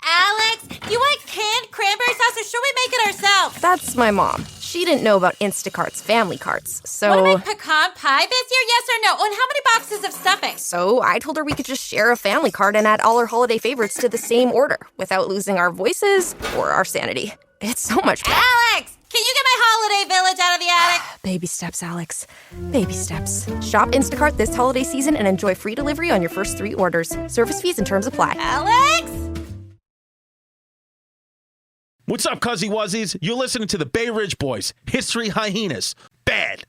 Alex, do you want canned cranberry sauce or should we make it ourselves? That's my mom. She didn't know about Instacart's family carts, so... Want to make pecan pie this year, yes or no? Oh, and how many boxes of stuffing? So I told her we could just share a family cart and add all our holiday favorites to the same order without losing our voices or our sanity. It's so much better. Alex, can you get my holiday village out of the attic? Baby steps, Alex. Baby steps. Shop Instacart this holiday season and enjoy free delivery on your first 3 orders. Service fees and terms apply. Alex? What's up, Cuzzy Wuzzies? You're listening to the Bay Ridge Boys, History Hyenas. Bad.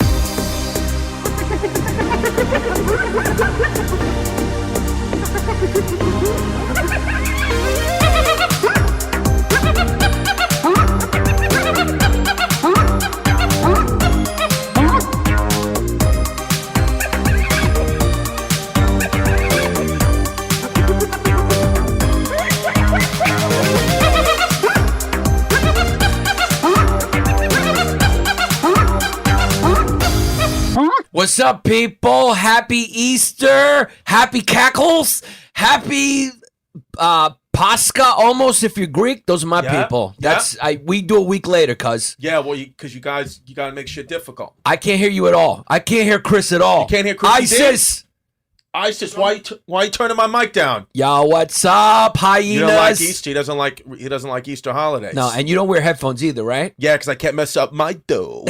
What's up, people? Happy Easter. Happy cackles. Happy Pascha, almost, if you're Greek. Those are my people. We do a week later, cuz. Yeah, well, because you got to make shit difficult. I can't hear you at all. I can't hear Chris at all. You can't hear Chris? ISIS, why you turning my mic down? Yo, what's up, hyenas? You don't like Easter. He doesn't like Easter holidays. No, and you don't wear headphones either, right? Yeah, because I can't mess up my dough.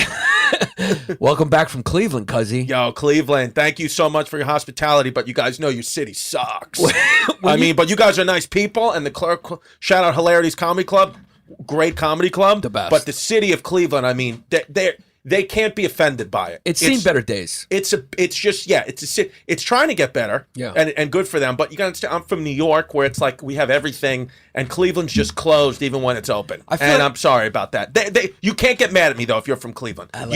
Welcome back from Cleveland, cuzzy. Yo, Cleveland, thank you so much for your hospitality, but you guys know your city sucks. But you guys are nice people, and the clerk, shout out Hilarities Comedy Club, great comedy club. The best. But the city of Cleveland, I mean, they can't be offended by it. It's seen better days. It's trying to get better. Yeah. And good for them. But you got to understand, I'm from New York, where it's like we have everything, and Cleveland's just closed even when it's open. I'm sorry about that. You can't get mad at me though if you're from Cleveland. I'm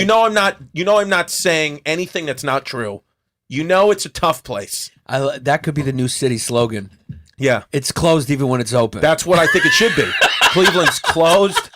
not saying anything that's not true. You know it's a tough place. That could be the new city slogan. Yeah. It's closed even when it's open. That's what I think it should be. Cleveland's closed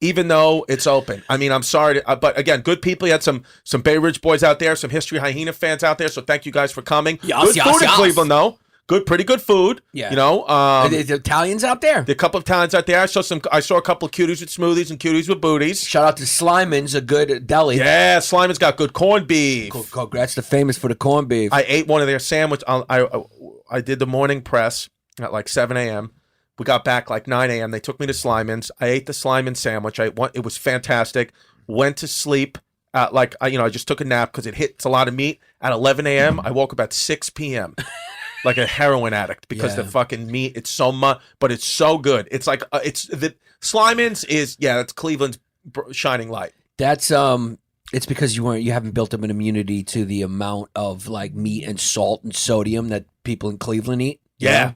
even though it's open. I mean, I'm sorry, but again, good people. You had some Bay Ridge boys out there, some History Hyena fans out there, so thank you guys for coming. Good food in Cleveland, though. Pretty good food. Yeah. You know. The Italians out there. The couple of Italians out there. I saw a couple of cuties with smoothies and cuties with booties. Shout out to Slyman's, a good deli. Yeah, Slyman's got good corned beef. That's the famous for the corned beef. I ate one of their sandwich. I did the morning press at like 7 a.m. We got back like 9 a.m. They took me to Slyman's. I ate the Slyman sandwich. It was fantastic. Went to sleep. I just took a nap because it's a lot of meat. At 11 a.m., I woke up at 6 p.m. like a heroin addict because the fucking meat, it's so much, but it's so good. It's like, Slyman's it's Cleveland's shining light. That's, it's because you haven't built up an immunity to the amount of like meat and salt and sodium that people in Cleveland eat. Yeah.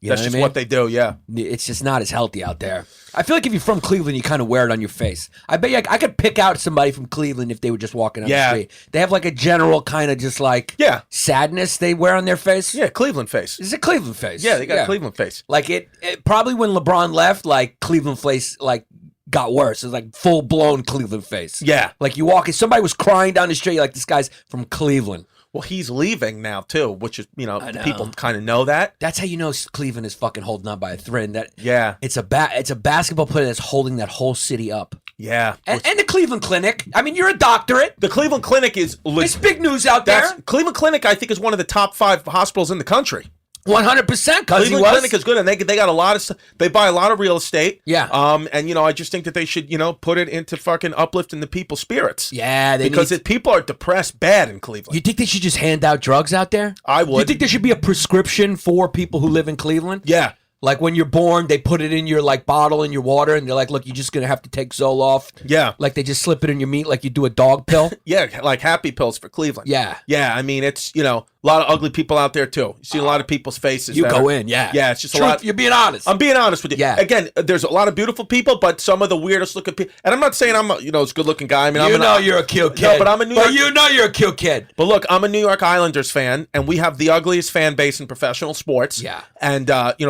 That's just what they do, yeah. It's just not as healthy out there. I feel like if you're from Cleveland, you kind of wear it on your face. I bet you I could pick out somebody from Cleveland if they were just walking on the street. They have like a general kind of just like sadness they wear on their face. Yeah, Cleveland face. It's a Cleveland face. Yeah, they got a Cleveland face. Like it probably when LeBron left, like Cleveland face like got worse. It was like full blown Cleveland face. Yeah. Like you walk, somebody was crying down the street, like this guy's from Cleveland. Well, he's leaving now too, which is people kind of know that. That's how you know Cleveland is fucking holding on by a thread. It's a basketball player that's holding that whole city up. Yeah, and the Cleveland Clinic. I mean, you're a doctorate. The Cleveland Clinic is it's big news out there. Cleveland Clinic, I think, is one of the top 5 hospitals in the country. 100%. Cleveland Clinic is good, and they got a lot of stuff. They buy a lot of real estate. Yeah. And I just think that they should put it into fucking uplifting the people's spirits. Yeah, because people are depressed bad in Cleveland. You think they should just hand out drugs out there? I would. You think there should be a prescription for people who live in Cleveland? Yeah. Like when you're born, they put it in your like bottle in your water, and they're like, "Look, you're just gonna have to take Zoloft." Yeah, like they just slip it in your meat, like you do a dog pill. Yeah, like happy pills for Cleveland. Yeah, yeah. I mean, it's a lot of ugly people out there too. You see a lot of people's faces. You go in, yeah. It's just Truth, a lot. You're being honest. I'm being honest with you. Yeah. Again, there's a lot of beautiful people, but some of the weirdest looking people. And I'm not saying I'm a good looking guy. I mean, you're a cute kid. No, but I'm a New York. But you know you're a cute kid. But look, I'm a New York Islanders fan, and we have the ugliest fan base in professional sports. Yeah. And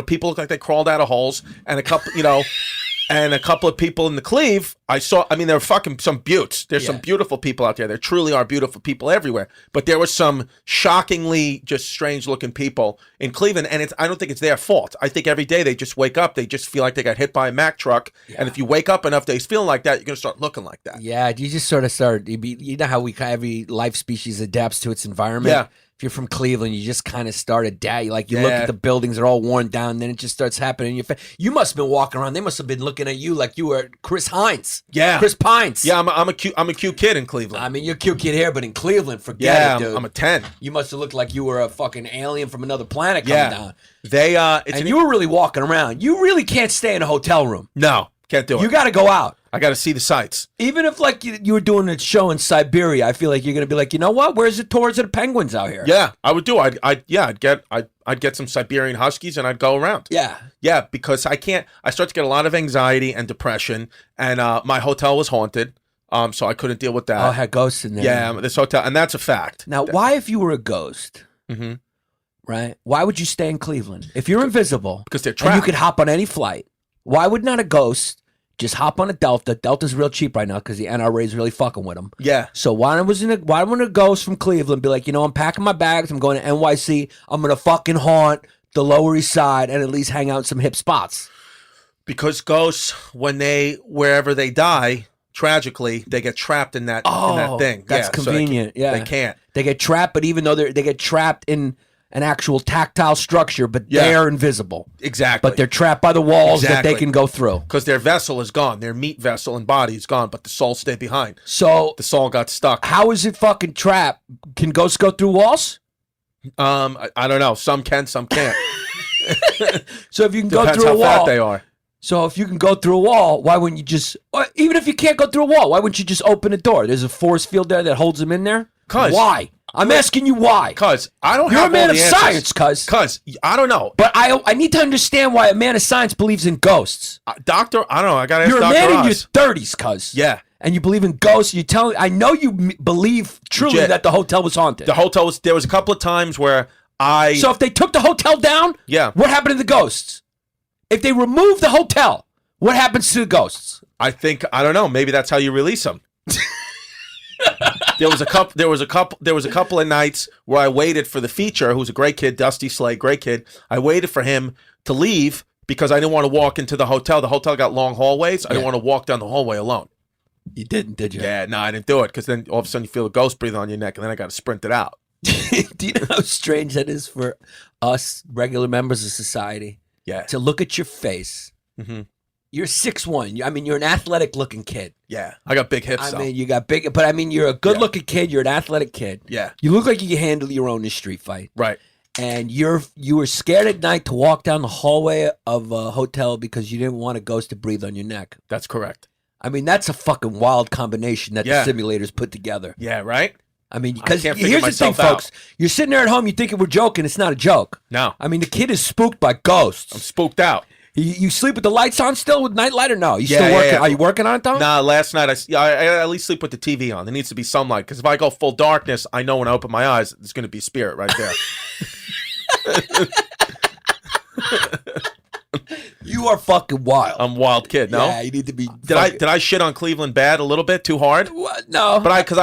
people look like they crawled out of holes, and a couple, and a couple of people in the Cleve, I mean, there were fucking some beauts. There's some beautiful people out there. There truly are beautiful people everywhere. But there were some shockingly just strange looking people in Cleveland. And I don't think it's their fault. I think every day they just wake up, they just feel like they got hit by a Mack truck. Yeah. And if you wake up enough days feeling like that, you're going to start looking like that. Yeah, you just sort of start, you know how every life species adapts to its environment? Yeah. If you're from Cleveland, you just kind of start adapt. Like you look at the buildings, they're all worn down, then it just starts happening in your face. You must have been walking around. They must have been looking at you like you were Chris Hines. Yeah. Chris Pines. Yeah, I'm a cute kid in Cleveland. I mean, you're a cute kid here, but in Cleveland, forget it, dude. I'm a 10. You must have looked like you were a fucking alien from another planet coming down. And you were really walking around. You really can't stay in a hotel room. No, can't do it. You got to go out. I got to see the sights. Even if like you were doing a show in Siberia, I feel like you're gonna be like, you know what? Where's the tours of the penguins out here? Yeah, I would do. I'd get some Siberian Huskies and I'd go around. Yeah, because I start to get a lot of anxiety and depression, and my hotel was haunted, so I couldn't deal with that. Oh, I had ghosts in there. Yeah, this hotel, and that's a fact. Now, why, if you were a ghost, right? Why would you stay in Cleveland if you're invisible? Because they're trapped. And you could hop on any flight. Why would not a ghost just hop on a Delta? Delta's real cheap right now because the NRA is really fucking with them. Yeah. So why wouldn't a ghost from Cleveland be like, you know, I'm packing my bags, I'm going to NYC, I'm gonna fucking haunt the Lower East Side and at least hang out in some hip spots? Because ghosts, wherever they die, tragically, they get trapped in that thing. That's convenient. So they can't. They get trapped, but even though they get trapped in an actual tactile structure, but they're invisible. Exactly. But they're trapped by the walls that they can go through. Because their vessel is gone. Their meat vessel and body is gone, but the soul stayed behind. So the soul got stuck. How is it fucking trapped? Can ghosts go through walls? I don't know. Some can, some can't. So if you can Depends go through a wall. how fat they are. So if you can go through a wall, why wouldn't you just, even if you can't go through a wall, why wouldn't you just open a door? There's a force field there that holds them in there? Why? I'm asking you why. Cuz I don't You're have a man all of the answers. science, Cuz I don't know. But I need to understand why a man of science believes in ghosts. Doctor, I don't know. I got to ask You're a Dr. man in Oz. your 30s, cuz. Yeah. And you believe in ghosts. I know you believe truly that the hotel was haunted. There was a couple of times where So if they took the hotel down, what happened to the ghosts? If they remove the hotel, what happens to the ghosts? I don't know. Maybe that's how you release them. There was a couple of nights where I waited for the feature, who's a great kid, Dusty Slade, great kid. I waited for him to leave because I didn't want to walk into the hotel. The hotel got long hallways. I didn't want to walk down the hallway alone. You didn't, did you? Yeah, no, I didn't do it because then all of a sudden you feel a ghost breathing on your neck, and then I got to sprint it out. Do you know how strange that is for us regular members of society? Yeah. To look at your face. Mm-hmm. You're 6'1". I mean, you're an athletic looking kid. Yeah. I got big hips. I mean, you got big, but I mean, you're a good looking kid. You're an athletic kid. Yeah. You look like you can handle your own in a street fight. Right. And you were scared at night to walk down the hallway of a hotel because you didn't want a ghost to breathe on your neck. That's correct. I mean, that's a fucking wild combination that the simulators put together. Yeah, right? I mean, because here's the thing, folks. You're sitting there at home, you thinking we're joking. It's not a joke. No. I mean, the kid is spooked by ghosts. I'm spooked out. You sleep with the lights on still with nightlight or no? You still working? Are you working on it though? Nah, last night I at least sleep with the TV on. There needs to be some light because if I go full darkness, I know when I open my eyes, there's going to be a spirit right there. You are fucking wild. I'm a wild kid. No, yeah, you need to be. Did I shit on Cleveland bad a little bit too hard? What? No, but because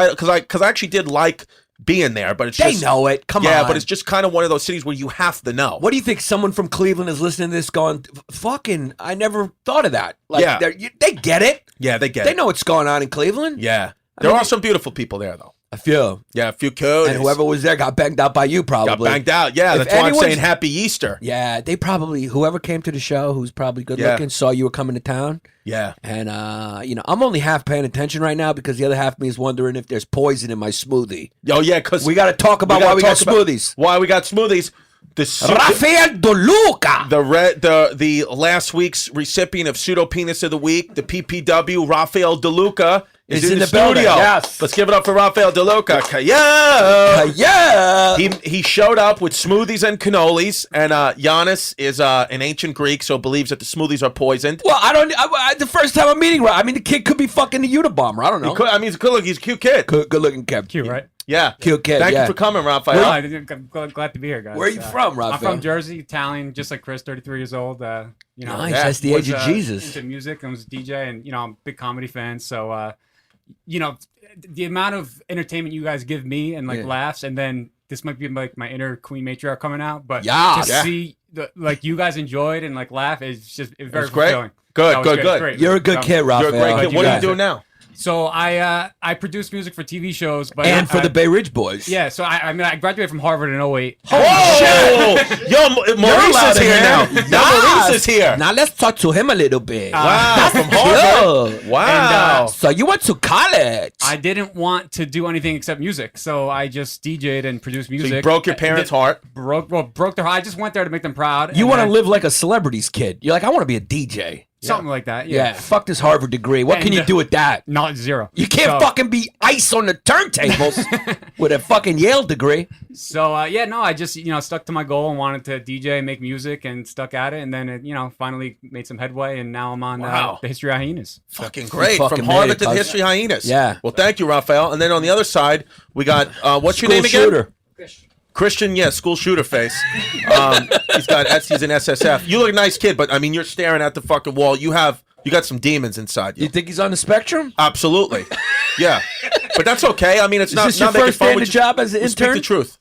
I actually did like being there, but it's they just, know it. Come on. Yeah, but it's just kind of one of those cities where you have to know. What do you think? Someone from Cleveland is listening to this, going, "Fucking, I never thought of that." Like, they get it. Yeah, they get it. They know what's going on in Cleveland. Yeah, there are some beautiful people there though. A few. Yeah, a few codes. And whoever was there got banged out by you, probably. Got banged out. Yeah, that's why I'm saying Happy Easter. Yeah, they probably, whoever came to the show, who's probably good looking, saw you were coming to town. Yeah. And, I'm only half paying attention right now because the other half of me is wondering if there's poison in my smoothie. Oh, yeah, because we got to talk about why we got smoothies. Why we got smoothies. Raffael Deluca. The last week's recipient of Pseudo Penis of the Week, the PPW Raffael Deluca, is in the studio. Yes. Let's give it up for Raffael Deluca. Yeah. He showed up with smoothies and cannolis, and Yannis is an ancient Greek, so believes that the smoothies are poisoned. Well, the first time I'm meeting, the kid could be fucking the Unabomber. I don't know. He's a good looking kid. Good looking kid. Cute, right? Yeah. Cute kid, Thank yeah. you for coming, No, Raphael. I'm glad to be here, guys. Where are you from, Raphael? I'm from Jersey, Italian, just like Chris, 33 years old. You know, Nice, Yeah. that's the age of was, Jesus. Into music and was a DJ, and you know, I'm a big comedy fan. So, you know, the amount of entertainment you guys give me and like Yeah. laughs, and then this might be like my inner queen matriarch coming out, but Yes. to Yeah. see like you guys enjoyed and like laugh is just very That's great. fulfilling. Good, That was good, good. Great. You're a good So- kid, You're Raphael. a great kid. you What are you guys. doing now? So I produce music for TV shows, but And for I- the Bay Ridge Boys. yeah. So I mean I graduated from Harvard in 08. Whoa! Yo, Maurice allowed is in here here. now. Now Maurice is here. Now let's talk to him a little bit. Wow, from Harvard. Cool. Wow. So you went to college. I didn't want to do anything except music, so I just DJ'd and produced So music. you broke your parents' heart. Broke their heart. I just went there to make them proud. You and want to then- live like a celebrity's kid. You're like, I want to be a DJ. something like that. Yeah. Fuck this Harvard degree. What can And, you do with that? Not zero. You can't So- fucking be ice on the turntables with a fucking Yale degree. So yeah, no, I just stuck to my goal and wanted to DJ and make music and stuck at it, and then it, finally made some headway, and now I'm on Wow. the History of Hyenas. Fucking great. fucking From made Harvard it, to the cuz. History Hyenas. Yeah. Well, thank you, Raphael. And then on the other side, we got, what's your School name again? shooter. Christian, yeah, school shooter face. He's an SSF. You look a nice kid, but I mean, you're staring at the fucking wall. You got some demons inside you. You think he's on the spectrum? Absolutely. Yeah. But that's okay. I mean, it's Is not, this your not making first fun. day in We the just- job as an we speak intern? the truth.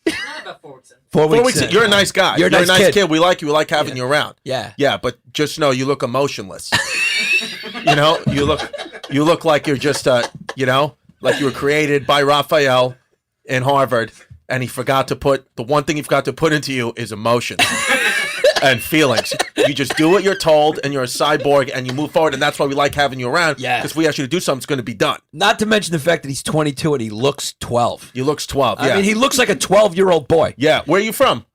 4 4 weeks. in. You're a nice guy. You're a nice kid. We like you. We like having you around. Yeah. Yeah, but just know you look emotionless. You look like you're just like you were created by Raphael in Harvard, and he forgot to put the one thing he forgot to put into you is emotion and feelings. You just do what you're told, and you're a cyborg, and you move forward, and that's why we like having you around. Yeah. Because if we ask you to do something, it's going to be done. Not to mention the fact that he's 22 and he looks 12. You looks 12. Yeah. I mean, he looks like a 12-year-old boy. Yeah. Where are you from?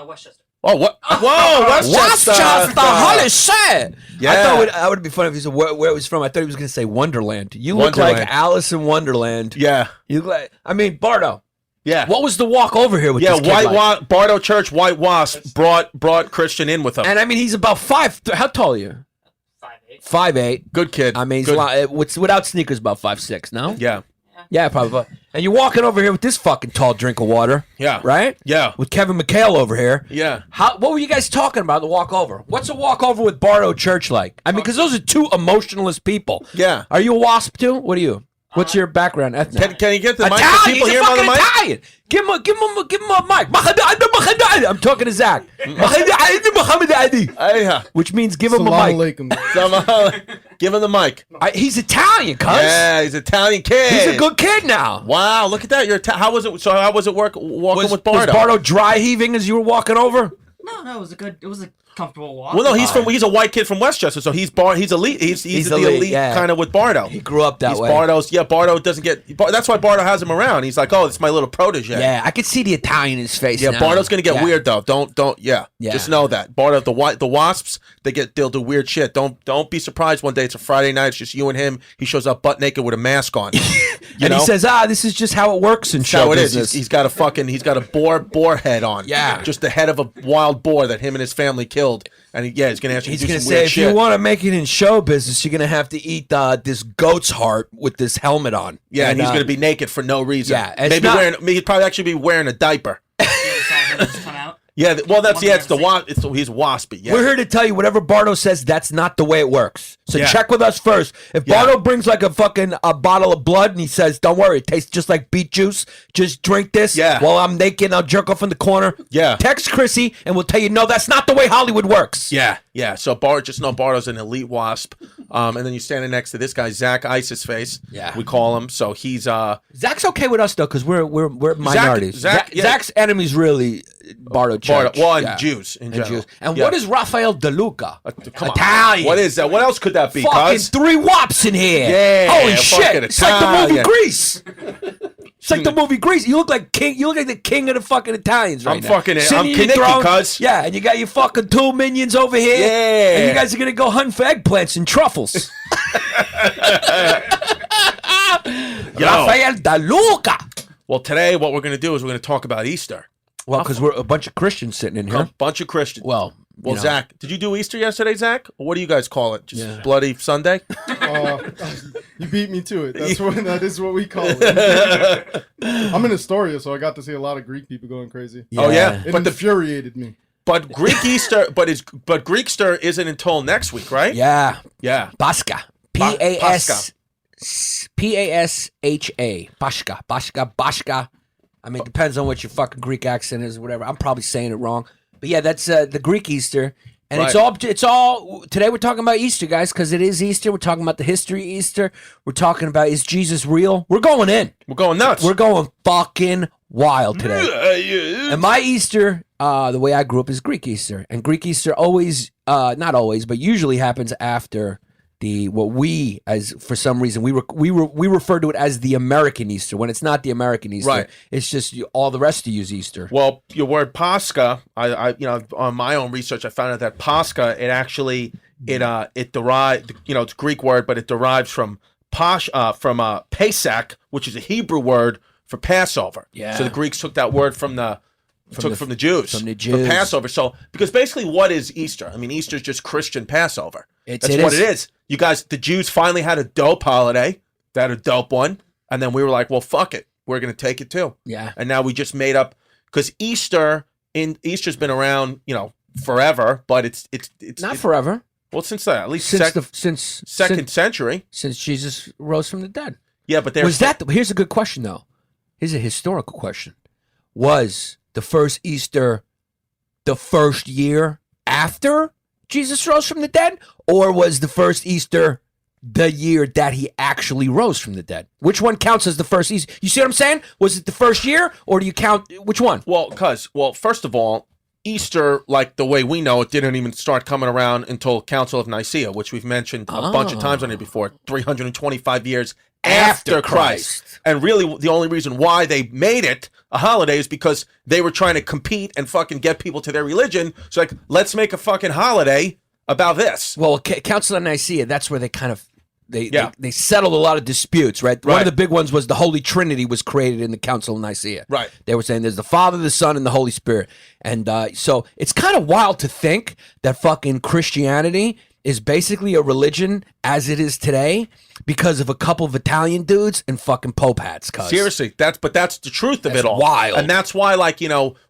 Westchester. Oh, what? Whoa, Westchester. Holy shit! Yeah. I thought it would be funny if he said where it was from. I thought he was going to say Wonderland. You look like Wonderland. Alice in Wonderland. Yeah. You look like, I mean, Bardo. Yeah. What was the walk over here with Yeah, this kid White like? Bardo Church, White Wasp brought Christian in with him. And I mean, he's about 5. How tall are you? 5'8". 5'8". Good kid. I mean, he's Good. a lot, without sneakers, about 5'6". No. Yeah. Yeah, probably. And you're walking over here with this fucking tall drink of water. Yeah. Right? Yeah. With Kevin McHale over here. Yeah. What were you guys talking about the walk over? What's a walk over with Bardo Church like? I mean, because those are two emotionless people. Yeah. Are you a wasp too? What are you? What's your background? Ethnic? Can you get the mic? Italian. Can people He's hear a him on the fucking mic? Italian. Give him a mic. I'm talking to Zach. Yeah. Which means give him a mic. Give him the mic. He's Italian, cuz. Yeah, he's an Italian kid. He's a good kid now. Wow, look at that. How was it? So how was it walking Was with Bardo? Bardo dry heaving as you were walking over? No, it was a comfortable walk. Well, no, he's a white kid from Westchester, so he's elite. He's the elite, elite yeah. kind of with Bardo. He grew up that He's way. Bardo doesn't get. That's why Bardo has him around. He's like, oh, it's my little protege. Yeah, I could see the Italian in his face. Yeah, now. Bardo's gonna get Yeah. weird though. Don't. Yeah. Yeah. Just know that Bardo, the wasps, they'll do weird shit. Don't be surprised one day. It's a Friday night. It's just you and him. He shows up butt naked with a mask on. And he says, "This is just how it works in That's show how it is. business." He's got a boar head on. Yeah. Just the head of a wild boar that him and his family killed. And he's gonna ask you He's to do gonna some say, weird if shit. you want to make it in show business, you're gonna have to eat this goat's heart with this helmet on. Yeah, and he's uh, gonna be naked for no reason. Yeah, it's not- he'd probably actually be wearing a diaper. come out. Yeah, well, One it's the thing wasp. He's waspy. Yeah. We're here to tell you whatever Bardo says, that's not the way it works. So Yeah. check with us first. If Yeah. Bardo brings like a bottle of blood and he says, "Don't worry, it tastes just like beet juice. Just drink this Yeah. while I'm naked and I'll jerk off in the corner." Yeah. Text Chrissy and we'll tell you, no, that's not the way Hollywood works. Yeah, yeah. So just know Bardo's an elite wasp. And then you're standing next to this guy, Zach Isis Face. Yeah. We call him. So he's Zach's okay with us though, because we're minorities. Zach, yeah. Zach's enemy's really Bardo Church. Well, and Yeah. Jews in And general. Jews. And Yeah. what is Raffael Deluca? Come on. Italian. What is that? What else could that be? Fucking Cuz? 3 wops in here. Yeah, Holy fucking shit. It's like the movie Italian. Grease. It's like the movie Grease. You look like king. You look like the king of the fucking Italians right I'm now. fucking- Sitting I'm in your Kaneki, throne. cuz. Yeah, and you got your fucking 2 minions over here. Yeah. And you guys are going to go hunting for eggplants and truffles. Raffael Deluca. Well, today what we're going to do is we're going to talk about Easter. Well, because we're a bunch of Christians sitting in here. A bunch of Christians. Well, Well, Zach, did you do Easter yesterday, Zach? Or what do you guys call it? Just Bloody Sunday? You beat me to it. That is what we call it. I'm in Astoria, so I got to see a lot of Greek people going crazy. Oh yeah, It infuriated me. But Greek Easter, but Greekster isn't until next week, right? Yeah. Pascha. Pascha. Pasha. Bashka. I mean, it depends on what your fucking Greek accent is or whatever. I'm probably saying it wrong. But yeah, that's the Greek Easter. And it's all today we're talking about Easter, guys, because it is Easter. We're talking about the history of Easter. We're talking about, is Jesus real? We're going in. We're going nuts. We're going fucking wild today. And my Easter, the way I grew up, is Greek Easter. And Greek Easter always, not always, but usually happens after what we, as for some reason, we refer to it as the American Easter, when it's not the American Easter. Right. It's just all the rest of you's Easter. Well, your word Pascha, I on my own research, I found out that Pascha, it actually it derived, it's a Greek word, but it derives from Pesach, which is a Hebrew word for Passover. Yeah. So the Greeks took that word from the Jews. From the Jews. For Passover. So, because basically what is Easter? I mean, Easter is just Christian Passover. That's what it is. You guys, the Jews finally had a dope holiday. They had a dope one. And then we were like, well, fuck it. We're going to take it too. Yeah. And now we just made up, because Easter's been around, forever, but it's not forever. Well, since at least since second century. Since Jesus rose from the dead. Yeah, but here's a good question, though. Here's a historical question. Was the first Easter the first year after Jesus rose from the dead? Or was the first Easter the year that he actually rose from the dead? Which one counts as the first Easter? You see what I'm saying? Was it the first year, or do you count which one? Well, first of all, Easter, like the way we know it, didn't even start coming around until Council of Nicaea, which we've mentioned a bunch of times on here before, 325 years after Christ. And really, the only reason why they made it a holiday is because they were trying to compete and fucking get people to their religion. So, like, let's make a fucking holiday about this. Well, Council of Nicaea, that's where they kind of they settled a lot of disputes, right? One of the big ones was the Holy Trinity was created in the Council of Nicaea. Right. They were saying there's the Father, the Son, and the Holy Spirit. And so it's kind of wild to think that fucking Christianity is basically a religion as it is today because of a couple of Italian dudes and fucking Pope hats. Seriously, that's the truth of it all. Wild. And that's why, like,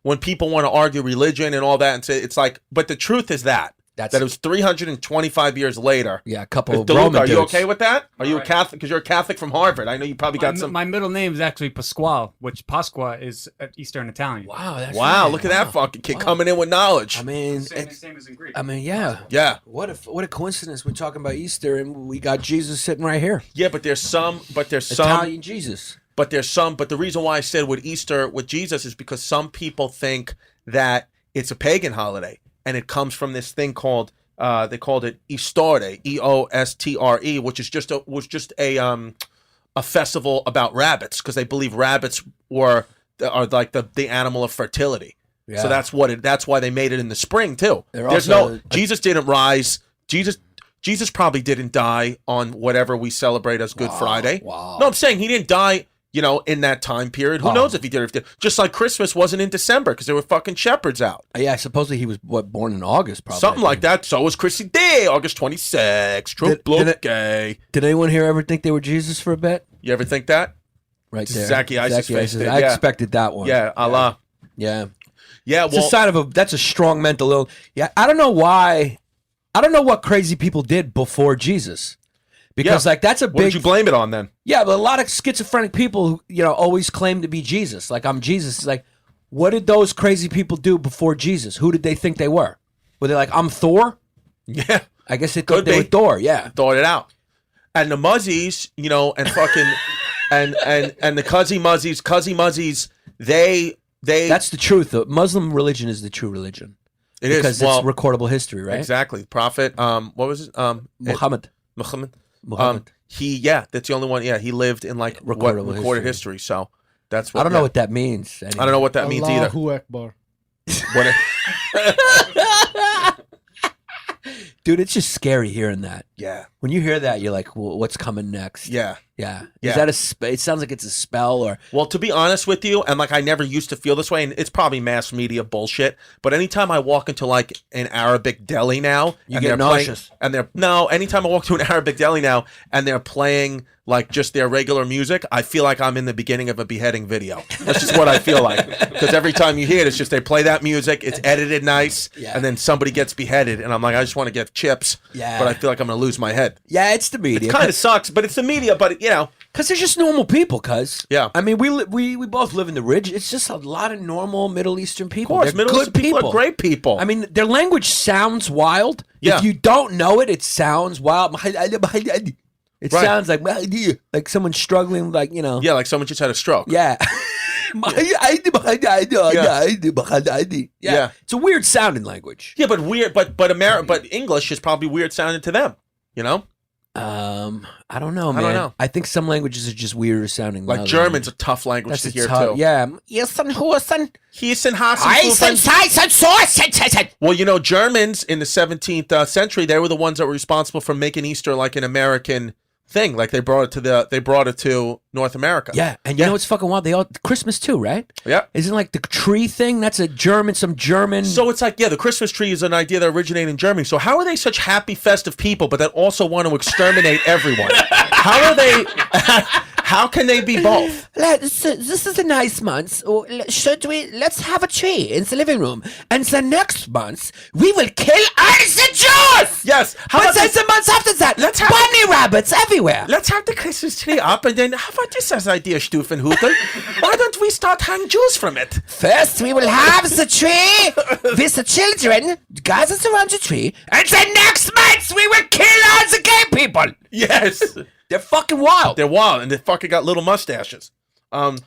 when people want to argue religion and all that, and say, it's like, but the truth is that it was 325 years later. Yeah, a couple of Deluca, Roman are you dudes. okay with that? Are you right. a Catholic? Because you're a Catholic from Harvard. I know you probably got some. My middle name is actually Pasquale, which Pasqua is Easter in Italian. Wow, that's Wow, right. look at that fucking kid coming in with knowledge. I mean, Same as in Greek. I mean, yeah. Yeah. What a coincidence. We're talking about Easter and we got Jesus sitting right here. Yeah, but there's some. Italian Jesus. But the reason why I said with Easter with Jesus is because some people think that it's a pagan holiday, and it comes from this thing called they called it Eostre, Eostre, which is was just a festival about rabbits, because they believe rabbits are like the animal of fertility. Yeah. So that's why they made it in the spring too. Jesus didn't rise. Jesus probably didn't die on whatever we celebrate as Good Friday. Wow. No, I'm saying he didn't die, in that time period. Who knows if he did? Just like Christmas wasn't in December because there were fucking shepherds out. Yeah, supposedly he was born in August, probably. Something like that. So was Chrissy Day, August 26th. Gay. Did anyone here ever think they were Jesus for a bit? You ever think that? Right there. Zachy Isis face did, I yeah. expected that one. Yeah, Allah. Yeah. Yeah, It's a sign of that's a strong mental illness. Yeah, I don't know why. I don't know what crazy people did before Jesus. Because that's a big. What did you blame it on then? Yeah, but a lot of schizophrenic people, who, always claim to be Jesus. Like, I'm Jesus. It's like, what did those crazy people do before Jesus? Who did they think they were? Were they like, I'm Thor? Yeah. I guess they thought they were Thor, yeah. Thought it out. And the Muzzies, and fucking and the Cuzzy Muzzies, they That's the truth. The Muslim religion is the true religion. It is because it's recordable history, right? Exactly. Prophet, what was it? Muhammad. That's the only one. Yeah, he lived in like recorded history. So that's what I don't know what that means. Anyway. I don't know what that means either. Allahu Akbar. Dude, it's just scary hearing that. Yeah. When you hear that, you're like, well, what's coming next? Yeah. Yeah. Yeah. Is that it sounds like it's a spell or. Well, to be honest with you, and like I never used to feel this way, and it's probably mass media bullshit, but anytime I walk into like an Arabic deli now, You and get they're nauseous. anytime I walk to an Arabic deli now and they're playing like just their regular music, I feel like I'm in the beginning of a beheading video. That's just what I feel like. Because every time you hear it, it's just they play that music, it's edited nice, Yeah. and then somebody gets beheaded, and I'm like, I just want to get chips, Yeah. but I feel like I'm going to lose my head. Yeah, it's the media. It kind of sucks, but it's the media, but you know. Because they're just normal people, cuz. Yeah. I mean, we both live in the Ridge. It's just a lot of normal Middle Eastern people. Of course, They're Middle good Eastern people are great people. I mean, their language sounds wild. Yeah. If you don't know it, it sounds wild. It Right. sounds like someone struggling, like, you know. Yeah, like someone just had a stroke. Yeah. Yeah. It's a weird sounding language. Yeah, but weird, but English is probably weird sounding to them. You know, I don't know, I man. don't know. I think some languages are just weirder sounding. like than German's a others. tough language to hear tough. too. Yeah. Yes, and Well, you know, Germans in the 17th century, they were the ones that were responsible for making Easter like an American thing. Like they brought it to North America. Yeah, and you know what's fucking wild? They all Christmas too, right? Yeah. Isn't like the tree thing? That's some German. So it's like, yeah, the Christmas tree is an idea that originated in Germany. So how are they such happy, festive people, but that also want to exterminate everyone? How are they? How can they be both? This is a nice month. Let's have a tree in the living room, and the next month we will kill all the Jews. Yes. How But about then this? the months after that, Let's have- bunny rabbits everywhere. Let's have the Christmas tree up, and then how about this as idea, Stufenhutel? Why don't we start hang Jews from it? First, we will have the tree with the children gathered around the tree, and the next month we will kill all the gay people. Yes. They're fucking wild. They're wild, and they fucking got little mustaches.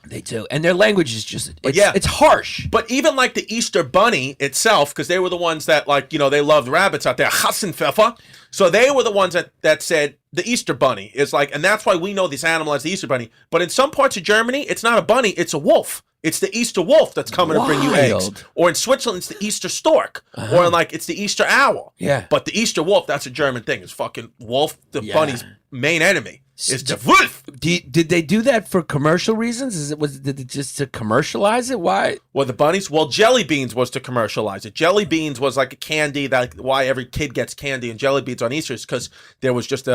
They do, and their language is just yeah. it's harsh. But even like the Easter Bunny itself, because they were the ones that, like, you know, they loved rabbits out there, Hassenpfeffer. So they were the ones that said the Easter Bunny is like, and that's why we know this animal as the Easter Bunny. But in some parts of Germany, it's not a bunny, it's a wolf. It's the Easter wolf that's coming to bring you eggs. Wild. Or in Switzerland, it's the Easter stork. Or in, like, it's the Easter owl. Yeah. But the Easter wolf, that's a German thing. It's fucking wolf, the Yeah. bunny's main enemy. Is the wolf. Did they do that for commercial reasons? Did it just to commercialize it? Why? Well, the bunnies. Well, jelly beans was to commercialize it. Jelly beans was like a candy that why every kid gets candy and jelly beans on Easter is because there was just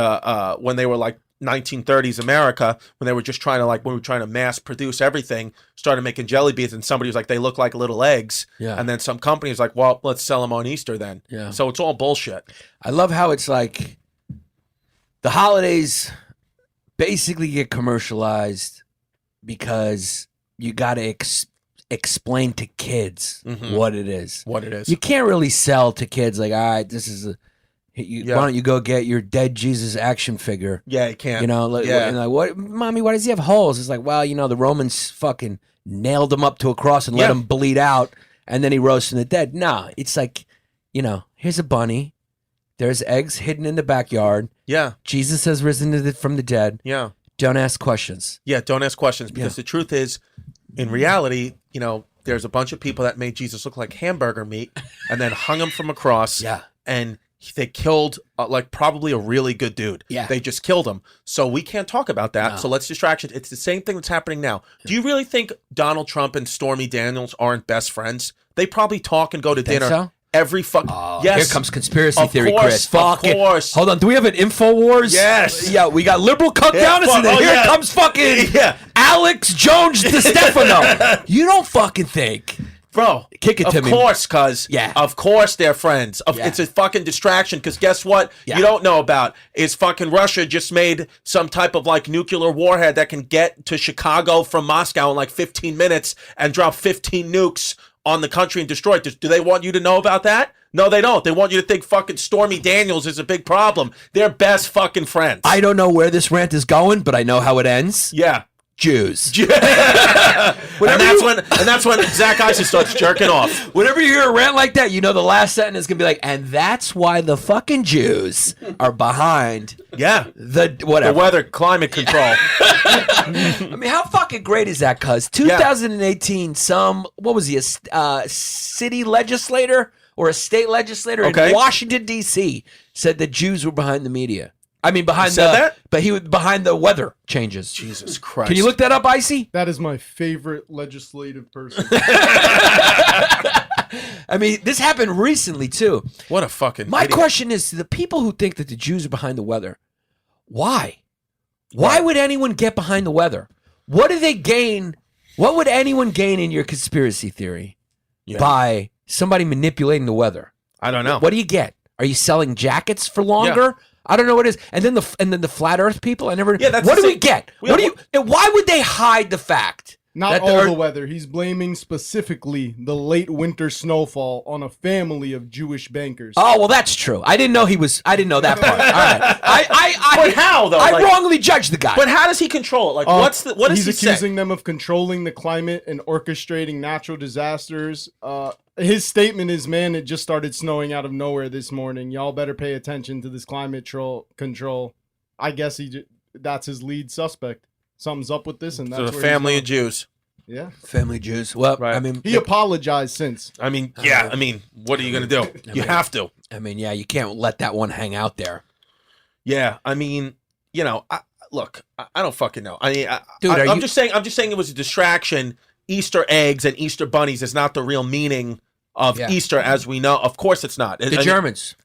when they were like 1930s America, when they were just trying to when we were trying to mass produce everything, started making jelly beans, and somebody was like, they look like little eggs. Yeah. And then some company was like, well, let's sell them on Easter then. Yeah. So it's all bullshit. I love how it's like the holidays basically get commercialized because you got to explain to kids what it is. What it is. You can't really sell to kids like, all right, this is Yeah. why don't you go get your dead Jesus action figure? Yeah, you can't. You know, like, Yeah. and like, what, mommy? Why does he have holes? It's like, well, you know, the Romans fucking nailed him up to a cross and let Yeah. him bleed out, and then he rose from the dead. No, it's like, you know, here's a bunny. There's eggs hidden in the backyard. Yeah. Jesus has risen from the dead. Yeah. Don't ask questions. Yeah, don't ask questions because the truth is, in reality, you know, there's a bunch of people that made Jesus look like hamburger meat and then hung him from a cross. Yeah. And they killed probably a really good dude. Yeah. They just killed him. So we can't talk about that. No. So let's distract it. It's the same thing that's happening now. Do you really think Donald Trump and Stormy Daniels aren't best friends? They probably talk and go to Think dinner. so? Every fuck. yes. Here comes conspiracy Of theory, course, Chris. of Fuck it. course. Hold on. Do we have an InfoWars? Yes. Yeah, we got liberal cut Yeah, down. fuck- And then oh, here yeah. comes fucking Yeah. Alex Jones DeStefano. You don't fucking think. Bro, Kick it to of me. course, cuz. Yeah. Of course they're friends. Yeah. It's a fucking distraction, because guess what? Yeah. You don't know about is fucking Russia just made some type of nuclear warhead that can get to Chicago from Moscow in 15 minutes and drop 15 nukes on the country and destroy it. Do they want you to know about that? No, they don't. They want you to think fucking Stormy Daniels is a big problem. They're best fucking friends. I don't know where this rant is going, but I know how it ends. Yeah. Jews. and that's when Zach Eisen starts jerking off. Whenever you hear a rant like that, you know the last sentence is gonna be like, and that's why the fucking Jews are behind Yeah. the The whatever. weather, climate control. I mean, how fucking great is that? Cuz 2018, what was he, a city legislator or a state legislator Okay. in Washington D.C. said that Jews were behind the media. I mean, behind said that? but he was behind the weather changes. Jesus Christ. Can you look that up, Icy? That is my favorite legislative person. I mean, this happened recently too. What a fucking My idiot. question is to the people who think that the Jews are behind the weather, why? Why would anyone get behind the weather? What do they gain? What would anyone gain in your conspiracy theory by somebody manipulating the weather? I don't know. What do you get? Are you selling jackets for longer? I don't know what it is. And then the flat Earth people. I never. Yeah, that's what the do we same- get? we- What do you? And why would they hide the fact? Not that all Earth- the weather. He's blaming specifically the late winter snowfall on a family of Jewish bankers. Oh well, that's true. I didn't know he was. I didn't know that part. All right. But how, though? I Like- wrongly judged the guy. But how does he control it? Like, what does He's he say? accusing them of controlling the climate and orchestrating natural disasters. His statement is, "Man, it just started snowing out of nowhere this morning. Y'all better pay attention to this climate control." I guess that's his lead suspect. Something's up with this, and that's So where the he's family going. of Jews. Yeah, Family Jews. Well, Right. I mean, he apologized since. I mean, yeah. I mean, what are you going to do? You have to. yeah, you can't let that one hang out there. Yeah. I mean, you know, I don't fucking know. I mean, Dude, I'm just saying it was a distraction. Easter eggs and Easter bunnies is not the real meaning of Easter as we know. Of course it's not. The Germans.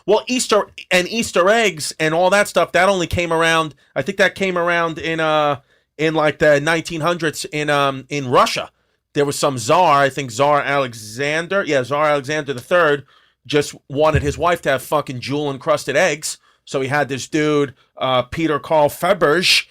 Well, Easter and Easter eggs and all that stuff, that only came around, I think that came around in like the 1900s in Russia. There was some czar, I think Tsar Alexander III just wanted his wife to have fucking jewel encrusted eggs. So he had this dude, Peter Carl Faberge,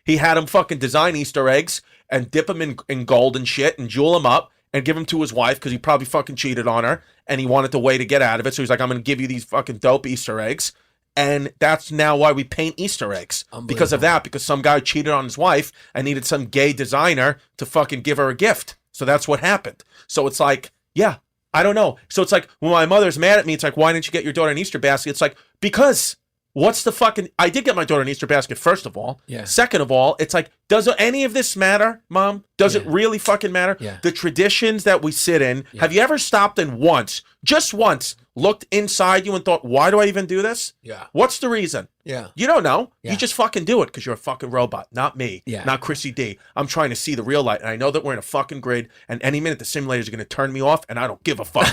he had him fucking design Easter eggs and dip them in gold and shit and jewel them up and give them to his wife because he probably fucking cheated on her and he wanted the way to get out of it. So he's like, I'm going to give you these fucking dope Easter eggs. And that's now why we paint Easter eggs. Because of that, because some guy cheated on his wife and needed some gay designer to fucking give her a gift. So that's what happened. So it's like, yeah, I don't know. So it's like, when my mother's mad at me, it's like, why didn't you get your daughter an Easter basket? It's like, because what's the fucking... I did get my daughter an Easter basket, first of all. Yeah. Second of all, it's like, does any of this matter, Mom? Does it really fucking matter? Yeah. The traditions that we sit in, have you ever stopped and once, just once, looked inside you and thought, why do I even do this? Yeah. What's the reason? Yeah. You don't know. Yeah. You just fucking do it because you're a fucking robot, not me. Yeah. Not Chrissy D. I'm trying to see the real light, and I know that we're in a fucking grid, and any minute the simulators are going to turn me off, and I don't give a fuck.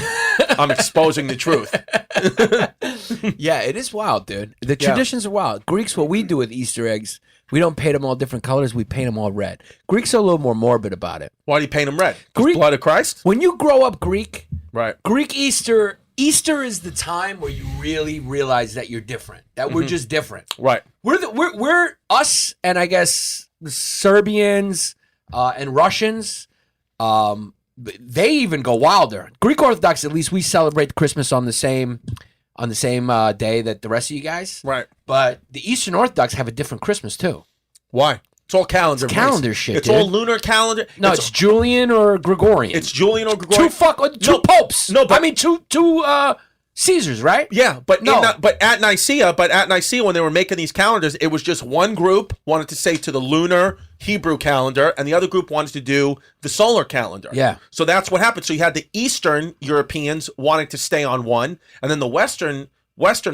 I'm exposing the truth. Yeah, it is wild, dude. The traditions are wild. Greeks, what we do with Easter eggs, we don't paint them all different colors. We paint them all red. Greeks are a little more morbid about it. Why do you paint them red? Greek- Blood of Christ? When you grow up Greek, Right. Greek Easter is the time where you really realize that you're different. That we're just different. Right. We're us, and I guess the Serbians and Russians. They even go wilder. Greek Orthodox, at least, we celebrate Christmas on the same day that the rest of you guys. Right. But the Eastern Orthodox have a different Christmas too. Why? It's all calendar. It's calendar based. shit, It's dude. all lunar calendar. No, it's Julian or Gregorian. It's Julian or Gregorian. Two popes. No, but I mean two Caesars, right? yeah, but No. but at Nicaea, when they were making these calendars, it was just one group wanted to say to the lunar Hebrew calendar, and the other group wanted to do the solar calendar. Yeah. So that's what happened. So you had the Eastern Europeans wanting to stay on one, and then the Western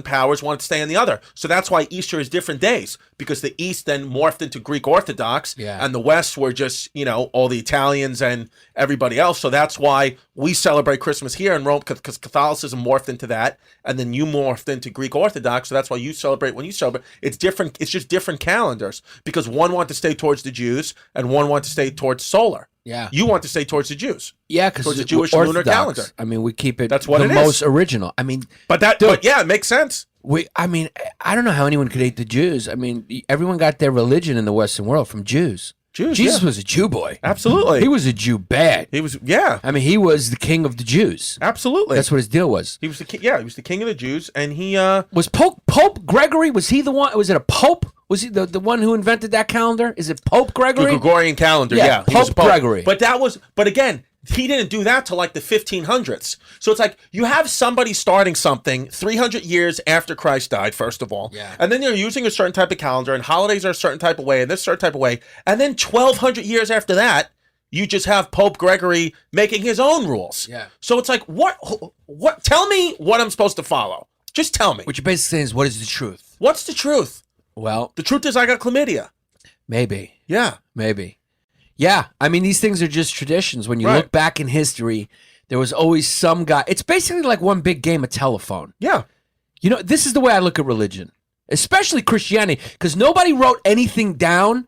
powers wanted to stay on the other. So that's why Easter is different days, because the East then morphed into Greek Orthodox, and the West were just, all the Italians and everybody else. So that's why we celebrate Christmas here in Rome, because Catholicism morphed into that, and then you morphed into Greek Orthodox. So that's why you celebrate when you celebrate. It's different. It's just different calendars, because one wanted to stay towards the Jews and one wanted to stay towards solar. Yeah. You want to stay towards the Jews. Yeah, because Towards the Jewish lunar calendar. I mean, we keep it. That's what the it is. most original. I mean, But yeah, it makes sense. I mean, I don't know how anyone could hate the Jews. I mean, everyone got their religion in the Western world from Jews. Jesus was a Jew boy. Absolutely. He was a Jew bad. He was, yeah. I mean, he was the king of the Jews. Absolutely. That's what his deal was. He was the king. Yeah, he was the king of the Jews, and he Was Pope Gregory? Was he the one? Was it a pope? Was he the one who invented that calendar? Is it Pope Gregory? the Gregorian calendar. Yeah, Yeah, he was a Pope Gregory. But again, he didn't do that till like the 1500s. So it's like you have somebody starting something 300 years after Christ died, first of all, and then you're using a certain type of calendar, and holidays are a certain type of way, and this certain type of way, and then 1200 years after that, you just have Pope Gregory making his own rules. Yeah. So it's like, what? Tell me what I'm supposed to follow. Just tell me. What you're basically saying is, what is the truth? What's the truth? Well, The truth is I got chlamydia. maybe. Yeah. Maybe. Yeah. I mean, these things are just traditions. When you Right. look back in history, there was always some guy. It's basically like one big game of telephone. Yeah. You know, this is the way I look at religion, especially Christianity, because nobody wrote anything down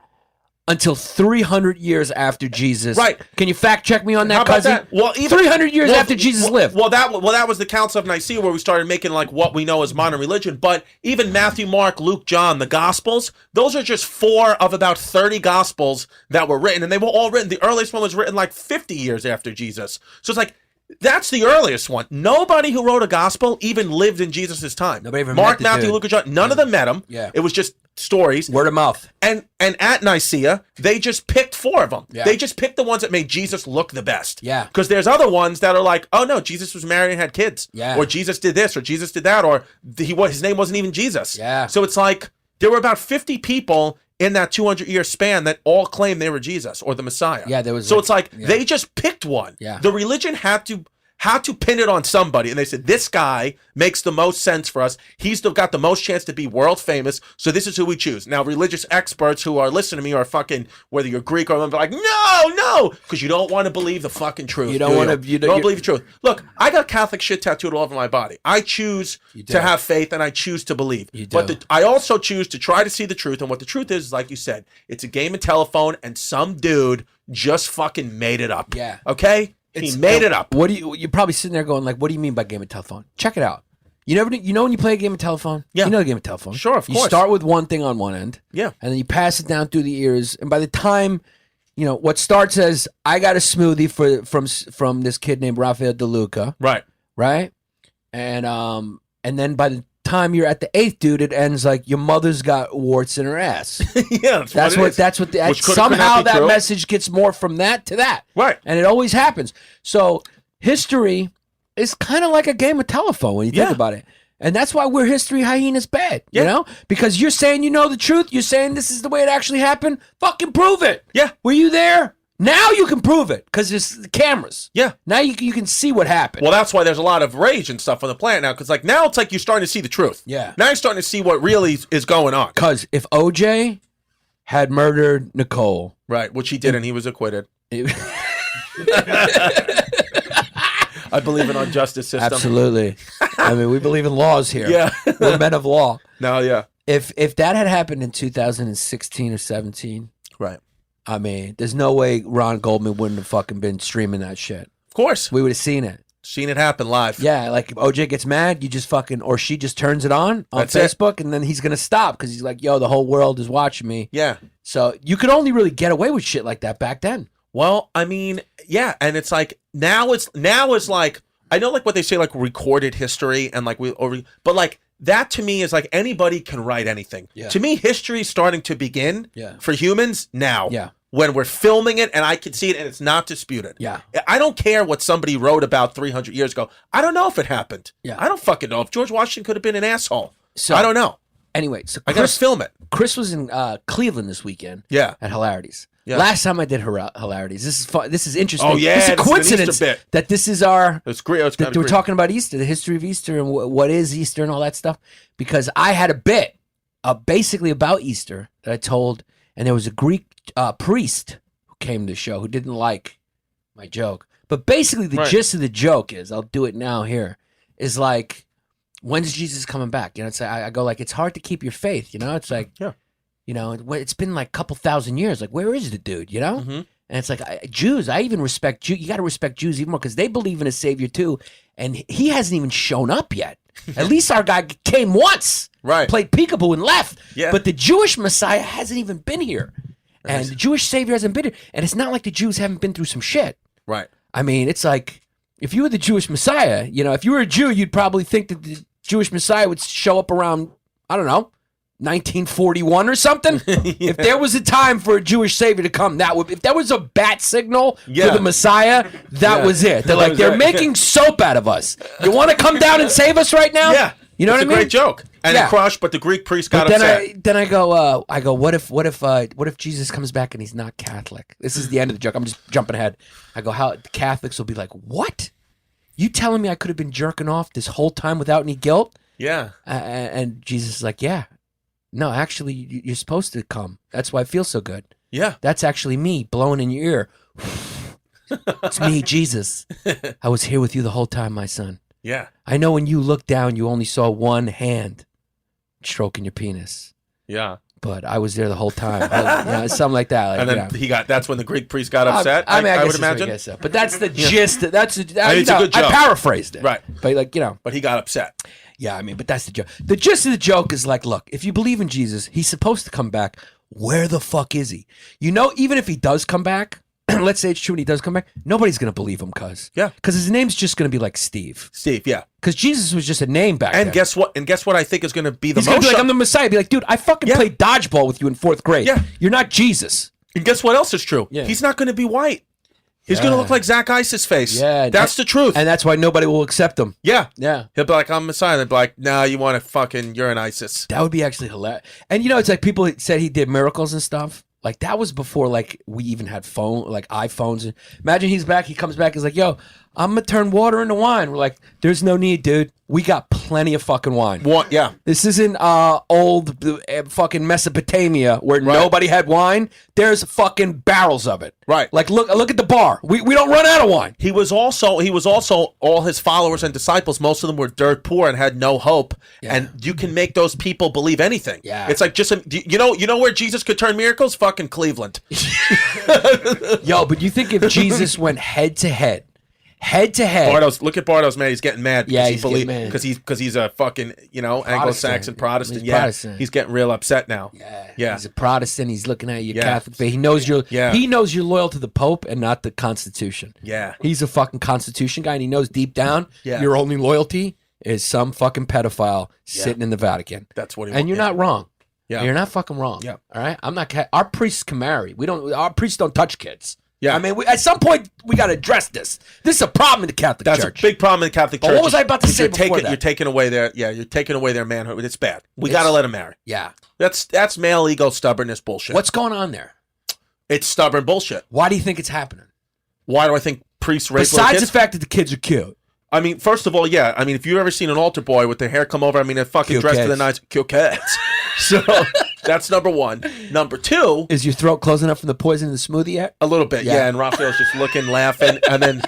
until 300 years after Jesus. Right. Can you fact check me on that, How about cousin? that? Well, even 300 years after Jesus lived. Well, that was the Council of Nicaea where we started making like what we know as modern religion. But even Matthew, Mark, Luke, John, the Gospels, those are just 4 of about 30 Gospels that were written, and they were all written. The earliest one was written like 50 years after Jesus. So it's like, that's the earliest one. Nobody who wrote a gospel even lived in Jesus' time. Nobody ever Mark, met the Matthew, dude. Luke, and John. None of them met him. Yeah. It was just stories. Word of mouth. And at Nicaea, they just picked 4 of them. Yeah. They just picked the ones that made Jesus look the best. Yeah. Because there's other ones that are like, oh no, Jesus was married and had kids. Yeah. Or Jesus did this, or Jesus did that, or his name wasn't even Jesus. Yeah. So it's like there were about 50 people in that 200-year span that all claimed they were Jesus or the Messiah. Yeah, there was So like- it's like yeah. they just picked one. Yeah. The religion had to pin it on somebody, and they said this guy makes the most sense for us. He's got the most chance to be world famous, so this is who we choose. Now, religious experts who are listening to me are fucking, whether you're Greek or they're like, no, because you don't want to believe the fucking truth. You don't do wanna- you don't don't- believe the truth. Look, I got Catholic shit tattooed all over my body. I choose do. to have faith, and I choose to believe. You do. But I also choose to try to see the truth, and what the truth is, like you said, it's a game of telephone, and some dude just fucking made it up. Yeah. Okay? He made it up. What do you're probably sitting there going like, what do you mean by game of telephone? Check it out. You know when you play a game of telephone? Yeah. You know the game of telephone. Sure, of You course. start with one thing on one end. Yeah. And then you pass it down through the ears. And by the time, what starts as I got a smoothie from this kid named Raffael Deluca, Right. right? And then by the time you're at the 8th dude, it ends like your mother's got warts in her ass. Yeah, That's what Which could somehow be that true. message gets more from that to that. Right. And it always happens. So history is kind of like a game of telephone when you think Yeah. about it. And that's why we're history hyenas bad, Yeah. you know? Because you're saying you know the truth, you're saying this is the way it actually happened, fucking prove it. Yeah. Were you there? Now you can prove it because there's the cameras. Yeah. Now you can see what happened. Well, that's why there's a lot of rage and stuff on the planet now, because now it's like you're starting to see the truth. Yeah. Now you're starting to see what really is going on. Because if OJ had murdered Nicole, Right, which he did, and he was acquitted. it- I believe in our justice system. absolutely. I mean, we believe in laws here. Yeah. We're men of law. No, yeah. If that had happened in 2016 or 17, Right. I mean, there's no way Ron Goldman wouldn't have fucking been streaming that shit. Of course. We would have seen it. Seen it happen live. Yeah, like if OJ gets mad, you just fucking, or she just turns it on That's it. Facebook, and then he's gonna stop because he's like, yo, the whole world is watching me. Yeah. So you could only really get away with shit like that back then. Well, I mean, yeah, and it's like now it's like I know like what they say like recorded history and like but like that to me is like anybody can write anything. Yeah. To me, history is starting to begin for humans now. Yeah. When we're filming it and I can see it and it's not disputed. Yeah. I don't care what somebody wrote about 300 years ago. I don't know if it happened. Yeah. I don't fucking know if George Washington could have been an asshole. So I don't know. Anyway, so I gotta film it. Chris was in Cleveland this weekend. Yeah. At Hilarities. Yeah. Last time I did Hilarities. This is fun. This is interesting. Oh, yeah, It's a this is an coincidence Easter bit. that this is our. It's great. It's That we're talking about Easter, the history of Easter, and what is Easter and all that stuff. Because I had a bit, basically about Easter that I told, and there was a Greek priest who came to the show who didn't like my joke. But basically, the Right. gist of the joke is, I'll do it now here, is like, when's Jesus coming back? You know, it's I go like, it's hard to keep your faith. You know, it's like, Yeah. you know, it's been like a couple thousand years. Like, where is the dude? You know. Mhm. And it's like Jews. I even respect Jews. You got to respect Jews even more because they believe in a savior too, and he hasn't even shown up yet. At least our guy came once, Right. played peekaboo and left. Yeah. But the Jewish Messiah hasn't even been here, and the Jewish savior hasn't been here. And it's not like the Jews haven't been through some shit. Right. I mean, it's like if you were the Jewish Messiah, you know, if you were a Jew, you'd probably think that the Jewish Messiah would show up around, I don't know, 1941 or something. If there was a time for a Jewish savior to come, that would. If there was a bat signal Yeah. for the Messiah, that Yeah. was it. They're That like, was they're it. making soap out of us. You want to come down and save us right now? Yeah. You know it's what I a mean? great joke. And it crushed, but the Greek priest got But upset. then I go, what if Jesus comes back and he's not Catholic? This is the end of the joke. I'm just jumping ahead. I go, how the Catholics will be like, what? You telling me I could have been jerking off this whole time without any guilt? Yeah. And Jesus is like, yeah. No, actually, you're supposed to come. That's why I feel so good. Yeah. That's actually me blowing in your ear. It's me, Jesus. I was here with you the whole time, my son. Yeah. I know when you looked down, you only saw one hand stroking your penis. Yeah. But I was there the whole time. Something like that. Like, And then that's when the Greek priest got upset. I mean, I would guess imagine. so. But that's the gist. That's it's a good joke. I paraphrased it. Right. But But he got upset. yeah, I mean, but that's the joke. The gist of the joke is like, look, if you believe in Jesus, he's supposed to come back. Where the fuck is he? Even if he does come back, let's say it's true and he does come back, nobody's going to believe him, Yeah. Because his name's just going to be like Steve. Steve, yeah. Because Jesus was just a name back then. And guess what I think is going to be the He's going most to be like, I'm the Messiah. Be like, dude, I fucking Yeah. played dodgeball with you in 4th grade. Yeah. You're not Jesus. And guess what else is true? Yeah. He's not going to be white. He's going to look like Zach Ice's face. Yeah. That's the truth. And that's why nobody will accept him. yeah. Yeah. He'll be like, I'm Messiah. They'll be like, nah, you want to you're an ISIS. That would be actually hilarious. And it's like people said he did miracles and stuff. Like that was before like we even had iPhones. Imagine he's back. He comes back. He's like, "Yo, I'm gonna turn water into wine." We're like, "There's no need, dude. We got plenty of fucking wine. Yeah. This isn't old fucking Mesopotamia where nobody had wine. There's fucking barrels of it. Right. Like look at the bar. We don't run out of wine. He was also all his followers and disciples, most of them were dirt poor and had no hope. Yeah. And you can make those people believe anything. Yeah. It's like you know where Jesus could turn miracles? Fucking Cleveland. Yo, but you think if Jesus went head to head, Look at Bardo's man. He's getting mad. Yeah, he's getting mad. because he's a fucking Anglo-Saxon Protestant. He's Yeah, Protestant. he's getting real upset now. Yeah. He's a Protestant. He's looking at your Yeah. Catholic faith. He knows you're. Yeah. He knows you're loyal to the Pope and not the Constitution. Yeah. He's a fucking Constitution guy, and he knows deep down your only loyalty is some fucking pedophile sitting in the Vatican. That's what he And you're not wrong. Yeah. You're not fucking wrong. Yeah. All right. I'm not. Our priests can marry. Our priests don't touch kids. Yeah. I mean, at some point we got to address this. This is a problem in the Catholic That's Church. a big problem in the Catholic But Church. what was I about to say You're before that? You're taking away you're taking away their manhood. It's bad. We got to let them marry. Yeah. That's male ego stubbornness bullshit. What's going on there? It's stubborn bullshit. Why do you think it's happening? Why do I think priests rape little Besides kids? the fact that the kids are cute. I mean, first of all, yeah. I mean, if you've ever seen an altar boy with their hair come over, I mean, they're fucking Cute dressed to kids. the nines. Cute kids. So that's number one. Number two, Is your throat closing up from the poison in the smoothie yet? a little bit, yeah. And Raphael's just looking, laughing, and then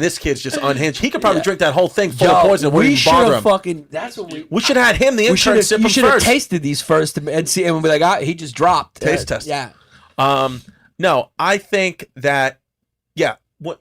this kid's just unhinged. He could probably drink that whole thing full of poison. It wouldn't we even should bother have him. fucking. That's what we. We should have had him, the We should intern, have. sip You him should have first. tasted these first and see, and we'll be like, he just dropped. Taste test. Yeah. No, I think that, yeah. What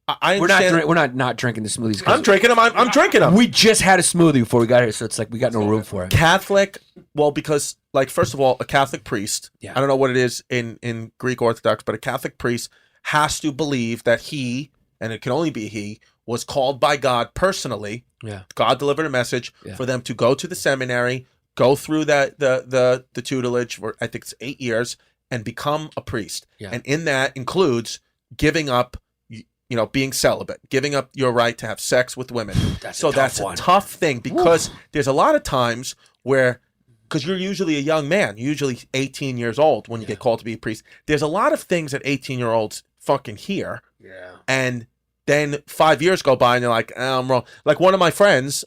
I We're not. understand. We're not drinking the smoothies. 'cause I'm drinking them. I'm drinking them. We just had a smoothie before we got here, so it's like we got no room for it. Catholic, well, because like first of all, a Catholic priest. Yeah. I don't know what it is in Greek Orthodox, but a Catholic priest has to believe that he, and it can only be he, was called by God personally. Yeah. God delivered a message for them to go to the seminary, go through the tutelage for I think it's 8 years, and become a priest. Yeah. And in that includes giving up, being celibate, giving up your right to have sex with women. That's So a tough that's one. a tough thing because there's a lot of times where, because you're usually a young man, usually 18 years old when you get called to be a priest. There's a lot of things that 18-year-olds fucking hear. Yeah. And then 5 years go by and you're like, oh, I'm wrong. Like one of my friends'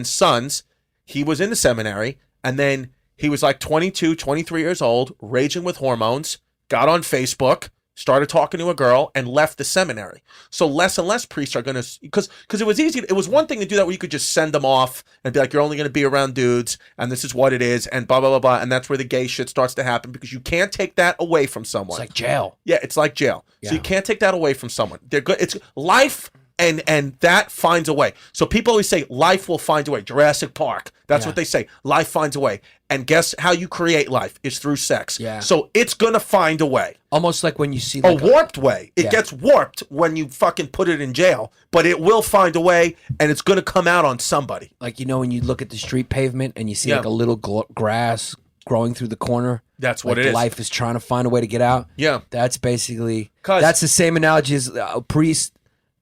sons, he was in the seminary and then he was like 22, 23 years old, raging with hormones, got on Facebook, started talking to a girl, and left the seminary. So less and less priests are going to, because it was easy. It was one thing to do that where you could just send them off and be like, you're only going to be around dudes, and this is what it is, and blah, blah, blah, blah. And that's where the gay shit starts to happen because you can't take that away from someone. It's like jail. Yeah, it's like jail. Yeah. So you can't take that away from someone. They're good. It's life, and that finds a way. So people always say life will find a way. Jurassic Park. That's what they say. Life finds a way. And guess how you create life is through sex. Yeah. So it's gonna find a way. Almost like when you see A like warped way. It Yeah. gets warped when you fucking put it in jail, but it will find a way, and it's gonna come out on somebody. like when you look at the street pavement and you see Yeah. like a little grass growing through the corner. That's what like it is. Life is trying to find a way to get out. Yeah. That's basically 'Cause- that's the same analogy as a priest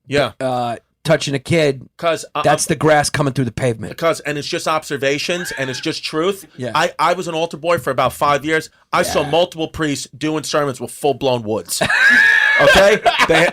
Yeah. touching a kid, because that's the grass coming through the pavement. And it's just observations and it's just truth. Yeah. I was an altar boy for about 5 years. I saw multiple priests doing sermons with full-blown woods. Okay?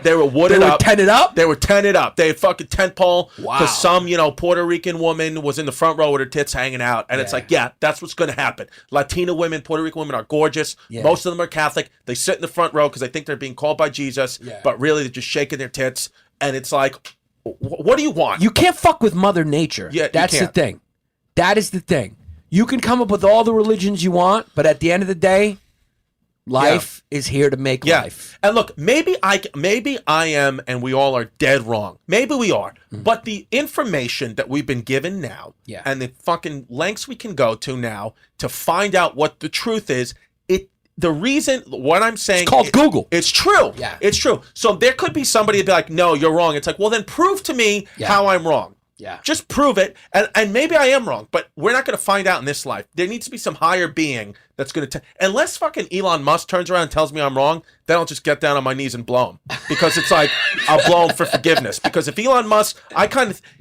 They were wooded up. Tented up? They were tented up. They had fucking tent pole. Wow. Because some, Puerto Rican woman was in the front row with her tits hanging out. And it's like, that's what's going to happen. Latina women, Puerto Rican women are gorgeous. Yeah. Most of them are Catholic. They sit in the front row because they think they're being called by Jesus. Yeah. But really, they're just shaking their tits. And it's like, what do you want? You can't fuck with Mother Nature. Yeah, that's the thing. That is the thing. You can come up with all the religions you want, but at the end of the day, life is here to make life. And look, maybe I am, and we all are dead wrong. Maybe we are. But the information that we've been given now, and the fucking lengths we can go to now to find out what the truth is, the reason, what I'm saying... It's called Google. It's true. Yeah. It's true. So there could be somebody to be like, no, you're wrong. It's like, well, then prove to me how I'm wrong. Yeah. Just prove it. And maybe I am wrong, but we're not going to find out in this life. There needs to be some higher being that's going to... Unless fucking Elon Musk turns around and tells me I'm wrong, then I'll just get down on my knees and blow him. Because it's like, I'll blow him for forgiveness. Because if Elon Musk,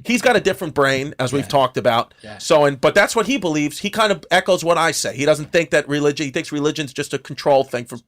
he's got a different brain, as we've talked about. Yeah. But that's what he believes. He kind of echoes what I say. He doesn't think that he thinks religion's just a control thing for,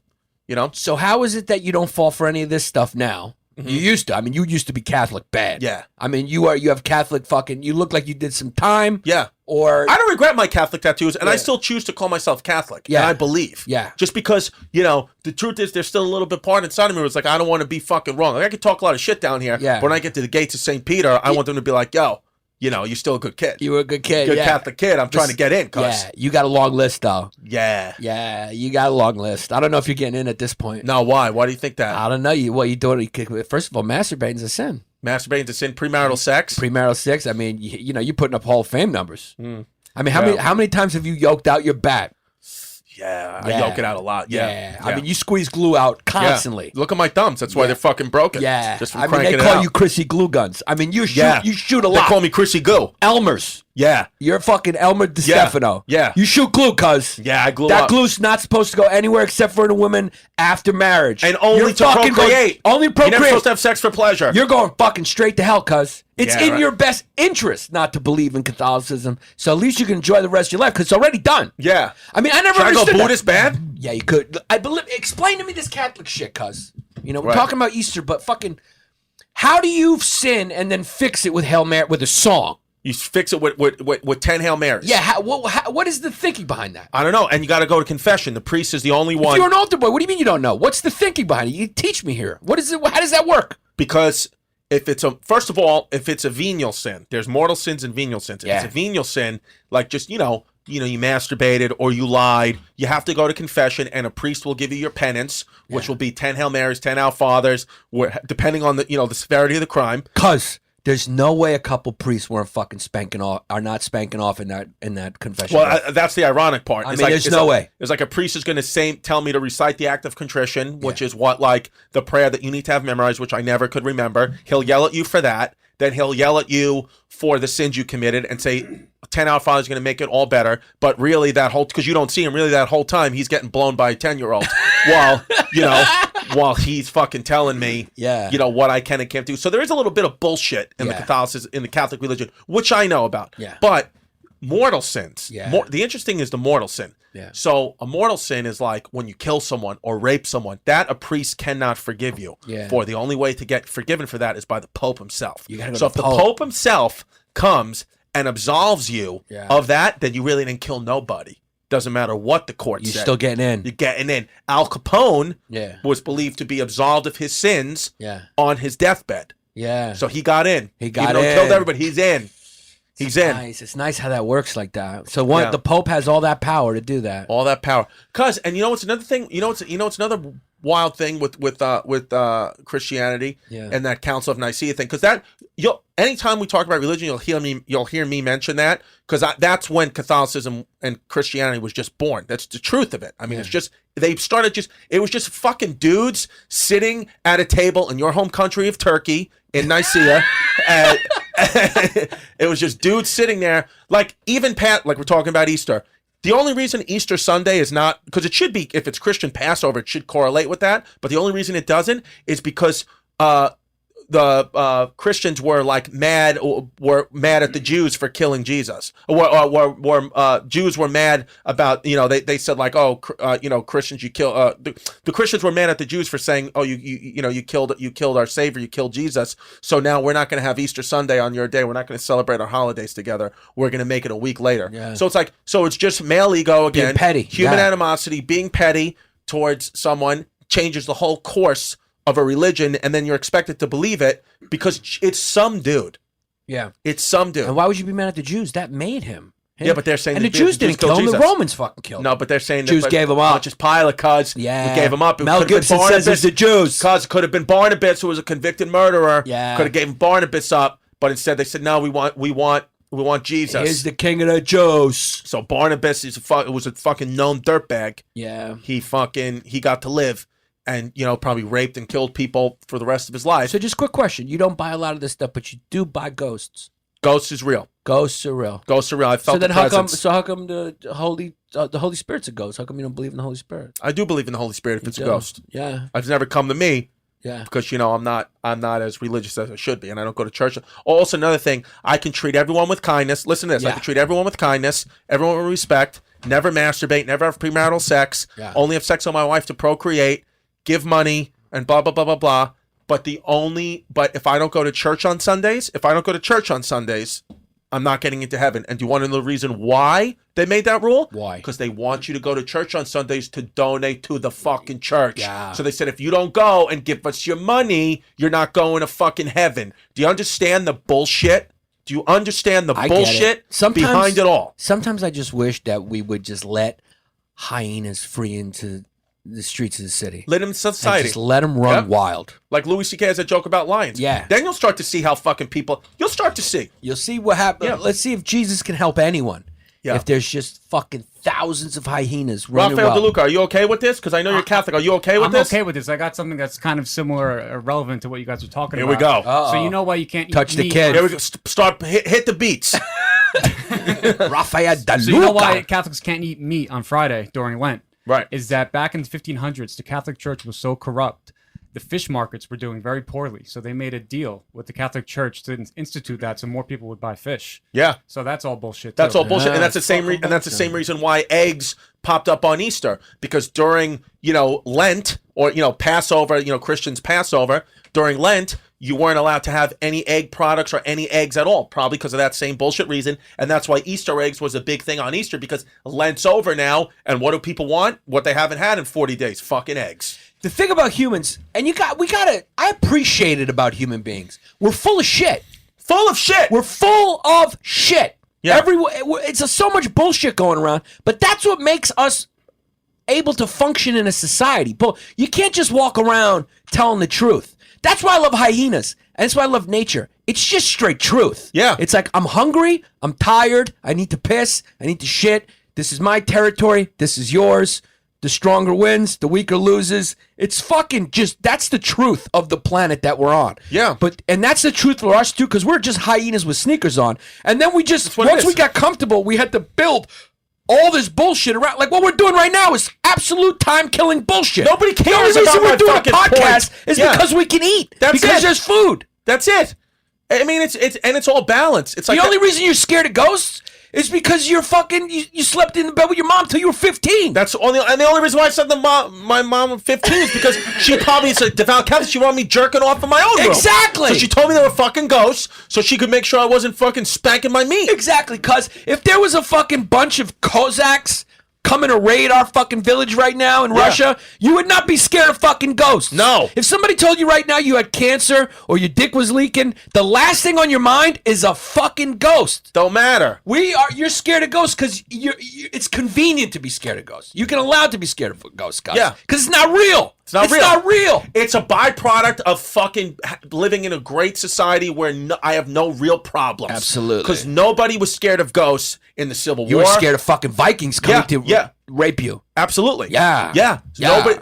So how is it that you don't fall for any of this stuff now? You used to. I mean, you used to be Catholic bad. Yeah. I mean, you have Catholic fucking... You look like you did some time. Yeah. Or... I don't regret my Catholic tattoos, and I still choose to call myself Catholic. Yeah. And I believe. Yeah. Just because, the truth is there's still a little bit part inside of me where it's like, I don't want to be fucking wrong. Like, I could talk a lot of shit down here, but when I get to the gates of St. Peter, I want them to be like, yo, you're still a good kid. You were a good kid, Good Catholic kid. I'm trying to get in, cuz. Yeah, you got a long list, though. Yeah. Yeah, you got a long list. I don't know if you're getting in at this point. No, why? Why do you think that? I don't know. What you doing? First of all, masturbating's a sin. Masturbating's a sin. Premarital sex? Premarital sex. I mean, you're putting up Hall of Fame numbers. I mean, how many times have you yoked out your bat? Yeah, I yoke it out a lot. Yeah. I mean, you squeeze glue out constantly. Yeah. Look at my thumbs. That's why they're fucking broken. Yeah. Just from I mean, they cranking it call out. you Chrissy Glue Guns. I mean, you shoot a lot. They call me Chrissy Goo. Elmer's. Yeah. You're fucking Elmer DiStefano. Yeah. You shoot glue, cuz. Yeah, I glue that up. glue's not supposed to go anywhere except for in a woman after marriage. And only to procreate. Only procreate. You're never supposed to have sex for pleasure. You're going fucking straight to hell, cuz. It's in right. your best interest not to believe in Catholicism, so at least you can enjoy the rest of your life, because it's already done. Yeah. I mean, I never Should I go understood Buddhist bad? Yeah, you could. Explain to me this Catholic shit, cuz. We're Right. talking about Easter, but fucking... How do you sin and then fix it with Hail Mary, with a song? You fix it with 10 Hail Marys. Yeah, what is the thinking behind that? I don't know. And you got to go to confession. The priest is the only one. If you're an altar boy, what do you mean you don't know? What's the thinking behind it? You teach me here. What is it? How does that work? Because first of all, if it's a venial sin, there's mortal sins and venial sins. If it's a venial sin, like just, you masturbated or you lied, you have to go to confession and a priest will give you your penance, which will be 10 Hail Marys, 10 Our Fathers, depending on the severity of the crime. Cuz there's no way a couple priests weren't fucking are not spanking off in that confession. Well, that's the ironic part. I mean, there's no way. It's like a priest is going to tell me to recite the act of contrition, which is the prayer that you need to have memorized, which I never could remember. He'll yell at you for that. Then he'll yell at you for the sins you committed and say 10 Our Fathers is going to make it all better. But really because you don't see him, really that whole time he's getting blown by a 10-year-old while he's fucking telling me, what I can and can't do. So there is a little bit of bullshit in the Catholicism, in the Catholic religion, which I know about. Yeah. But mortal sins. Yeah. The interesting is the mortal sin. Yeah. So a mortal sin is like when you kill someone or rape someone, that a priest cannot forgive you for. The only way to get forgiven for that is by the Pope himself. So if the Pope himself comes and absolves you of that, then you really didn't kill nobody. Doesn't matter what the court said. You're still getting in. You're getting in. Al Capone was believed to be absolved of his sins on his deathbed. Yeah. So he got in. He killed everybody. He's in. He's in. Nice. It's nice how that works like that. So the Pope has all that power to do that. All that power. And you know what's another thing? It's another wild thing with Christianity and that Council of Nicaea thing. Because anytime we talk about religion, you'll hear me mention that, because that's when Catholicism and Christianity was just born. That's the truth of it. I mean, it's just it was just fucking dudes sitting at a table in your home country of Turkey in Nicaea. It was just dudes sitting there, like we're talking about Easter. The only reason Easter Sunday is not, because it should be, if it's Christian Passover, it should correlate with that. But the only reason it doesn't is because Christians were like mad at the Jews for killing Jesus, or Jews were mad about, they said like, Christians, you kill the Christians were mad at the Jews for saying, oh, you killed our Savior, you killed Jesus, so now we're not going to have Easter Sunday on your day, we're not going to celebrate our holidays together, we're going to make it a week later. Yeah. So it's just male ego again, being petty, human animosity, being petty towards someone changes the whole course of a religion, and then you're expected to believe it because it's some dude. Yeah. It's some dude. And why would you be mad at the Jews? That made him. Yeah, but they're saying and the Jews didn't kill him. The Romans fucking killed him. No, but they're saying Jews gave him up. Just Pilate, cuz. Yeah. We gave him up. Mel Gibson says it's the Jews. Cuz could have been Barnabas, who was a convicted murderer. Yeah. Could have gave Barnabas up, but instead they said, no, we want Jesus. He's the king of the Jews. So Barnabas was a fucking known dirtbag. Yeah. He got to live. And, probably raped and killed people for the rest of his life. So just quick question. You don't buy a lot of this stuff, but you do buy ghosts. Ghosts is real. Ghosts are real. Ghosts are real. I felt so then the how presence. come the Holy Spirit's a ghost? How come you don't believe in the Holy Spirit? I do believe in the Holy Spirit if it's a ghost. Yeah. It's never come to me. Yeah. Because, I'm not as religious as I should be, and I don't go to church. Also, another thing, I can treat everyone with kindness. Listen to this. Yeah. I can treat everyone with kindness, everyone with respect, never masturbate, never have premarital sex, only have sex with my wife to procreate, give money, and blah, blah, blah, blah, blah. But if I don't go to church on Sundays, I'm not getting into heaven. And do you want to know the reason why they made that rule? Why? Because they want you to go to church on Sundays to donate to the fucking church. Yeah. So they said, if you don't go and give us your money, you're not going to fucking heaven. Do you understand the bullshit? Do you understand the bullshit behind it all? Sometimes I just wish that we would just let hyenas free into the streets of the city. Let them society. Just let them run wild. Like Louis C.K. has a joke about lions. Yeah. Then you'll start to see how fucking people... You'll start to see. You'll see what happens. Yeah. Let's see if Jesus can help anyone. Yeah. If there's just fucking thousands of hyenas running Raffael wild. Deluca, are you okay with this? Because I know you're Catholic. Are you okay with this? I'm okay with this. I got something that's kind of similar or relevant to what you guys are talking Here about. we go. Uh-oh. So you know why you can't Touch eat the meat. kid. Here we go. Start. Hit the beats. Raphael Deluca. So you know why Catholics can't eat meat on Friday during Lent? Right. Is that back in the 1500s, the Catholic Church was so corrupt, the fish markets were doing very poorly. So they made a deal with the Catholic Church to institute that so more people would buy fish. Yeah. So that's all bullshit. That's too. all bullshit, and that's the same. And that's the same reason why eggs popped up on Easter, because during Lent or Passover, Christians Passover during Lent, you weren't allowed to have any egg products or any eggs at all, probably because of that same bullshit reason. And that's why Easter eggs was a big thing on Easter, because Lent's over now, and what do people want? What they haven't had in 40 days, fucking eggs. The thing about humans, and I appreciate it about human beings. We're full of shit. Full of shit. We're full of shit. Yeah. It's so much bullshit going around, but that's what makes us able to function in a society. But you can't just walk around telling the truth. That's why I love hyenas, and that's why I love nature. It's just straight truth. Yeah. It's like, I'm hungry, I'm tired, I need to piss, I need to shit. This is my territory, this is yours. The stronger wins, the weaker loses. It's fucking that's the truth of the planet that we're on. Yeah. And that's the truth for us too, because we're just hyenas with sneakers on. And then once we got comfortable, we had to build all this bullshit around. Like what we're doing right now is absolute time-killing bullshit. Nobody cares the only reason about we're doing a fucking podcast point. is Yeah. because we can eat. That's because it. there's food. That's it. I mean, it's all balance. It's like The only reason you're scared of ghosts is because you're fucking you slept in bed with your mom till you were 15. That's the only reason why I said my mom was 15 is because she probably is a devout Catholic. She wanted me jerking off in my own room. Exactly. So she told me there were fucking ghosts, so she could make sure I wasn't fucking spanking my meat. Exactly, cuz if there was a fucking bunch of Cossacks coming to raid our fucking village right now in Russia, you would not be scared of fucking ghosts. No. If somebody told you right now you had cancer or your dick was leaking, the last thing on your mind is a fucking ghost. Don't matter. You're scared of ghosts because it's convenient to be scared of ghosts. You can allow to be scared of ghosts, guys. Yeah. Because it's not real. It's not real. It's a byproduct of fucking living in a great society where I have no real problems. Absolutely. Because nobody was scared of ghosts in the Civil War. You were scared of fucking Vikings coming to rape you. Absolutely. Yeah. Yeah. Yeah.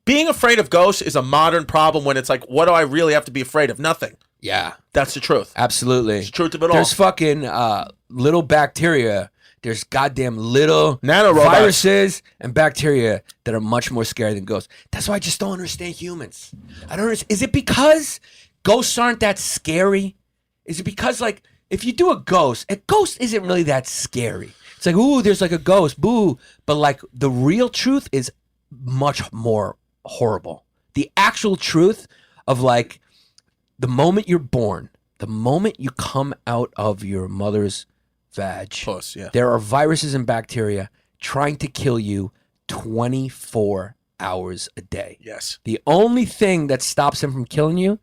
Being afraid of ghosts is a modern problem when it's like, what do I really have to be afraid of? Nothing. Yeah. That's the truth. Absolutely. It's the truth of it all. There's fucking little bacteria. There's goddamn little nanorobots, viruses and bacteria that are much more scary than ghosts. That's why I just don't understand humans. I don't understand. Is it because ghosts aren't that scary? Is it because, like, if you do a ghost isn't really that scary. It's like, ooh, there's like a ghost, boo. But like the real truth is much more horrible. The actual truth of like the moment you're born, the moment you come out of your mother's vag, there are viruses and bacteria trying to kill you 24 hours a day. Yes. The only thing that stops them from killing you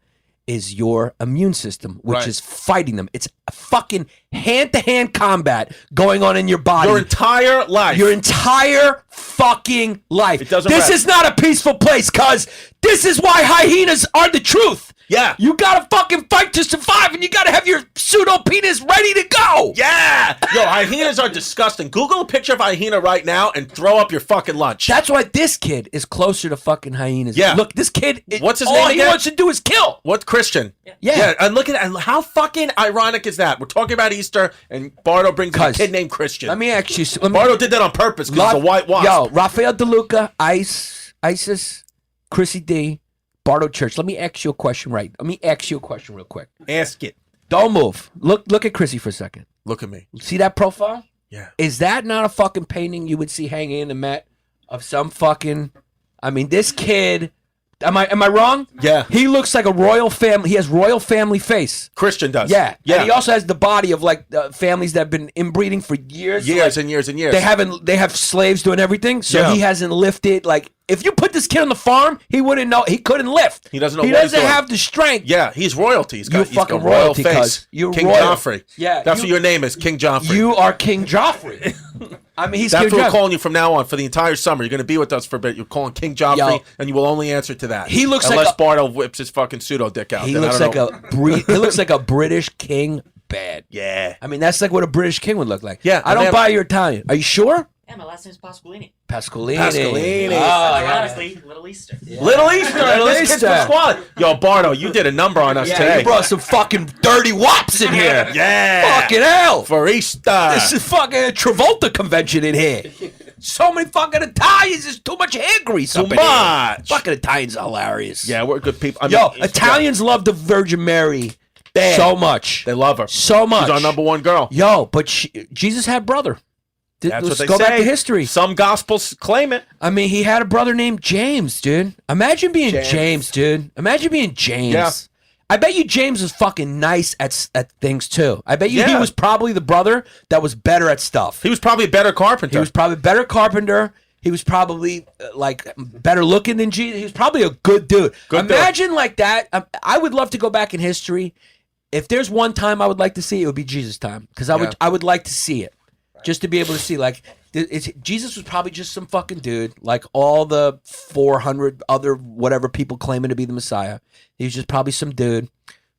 is your immune system, which is fighting them. It's a fucking hand-to-hand combat going on in your body. Your entire life. Your entire fucking life. It doesn't This rest. is not a peaceful place, cuz this is why hyenas are the truth. Yeah. You gotta fucking fight to survive, and you gotta have your pseudo penis ready to go. Yeah. Yo, hyenas are disgusting. Google a picture of a hyena right now and throw up your fucking lunch. That's why this kid is closer to fucking hyenas. Yeah. Look, this kid. What's his all name he again? wants to do is kill. What Christian? Yeah. And look at that. And how fucking ironic is that? We're talking about Easter, and Bardo brings a kid named Christian. Let me actually. Bardo did that on purpose because he's a white wasp. Yo, Raffael Deluca, ISIS, Chrissy D, Bardo Church. Let me ask you a question real quick. Ask it. Don't move. Look at Chrissy for a second. Look at me. See that profile? Yeah. Is that not a fucking painting you would see hanging in the Met of some fucking? I mean, this kid. Am I wrong? Yeah. He looks like a royal family. He has royal family face. Christian does. Yeah. Yeah. And he also has the body of like families that have been inbreeding for years. Years Like, and years and years. They have slaves doing everything. So Yeah. he hasn't lifted. Like, if you put this kid on the farm, he wouldn't know. He couldn't lift. He doesn't know He what he's doesn't doing. have the strength. Yeah, he's royalty. He's You're got fucking royal royalty, face. cuz. You're King royal. Joffrey. Yeah, That's what your name is, King Joffrey. You are King Joffrey. I mean, he's That's King what we're Joffrey. calling you from now on for the entire summer. You're going to be with us for a bit. You're calling King Joffrey, Yo. and you will only answer to that. He looks unless like Bardo whips his fucking pseudo dick out. He then I looks don't like know. he looks like a British king bad. Yeah. I mean, that's like what a British king would look like. Yeah, I don't and buy your Italian. Are you sure? Yeah, my last name's Pasqualini. Pasqualini. Pasqualini. Oh, yeah. Honestly, Little Easter. Little Easter. Little This kid's Easter. Pasquale. Yo, Bardo, you did a number on us Yeah, today. you brought some fucking dirty wops in here. Yeah. Fucking hell. For Easter. This is fucking a Travolta convention in here. So many fucking Italians. There's too much hair grease Too up in here. much. Fucking Italians are hilarious. Yeah, we're good people. I Yo, mean, Italians love the Virgin Mary Bad. so much. They love her. So much. She's our number one girl. Yo, but Jesus had brother. That's Let's what they go say. back to history. Some gospels claim it. I mean, he had a brother named James, dude. Imagine being James, dude. Imagine being James. Yeah. I bet you James was fucking nice at things too. I bet you he Yeah. was probably the brother that was better at stuff. He was probably a better carpenter. He was probably a better carpenter. He was probably like better looking than Jesus. He was probably a good dude. Good dude. Imagine like that. I would love to go back in history. If there's one time I would like to see, it would be Jesus' time, because I would like to see it, just to be able to see like Jesus was probably just some fucking dude, like all the 400 other whatever people claiming to be the Messiah. He was just probably some dude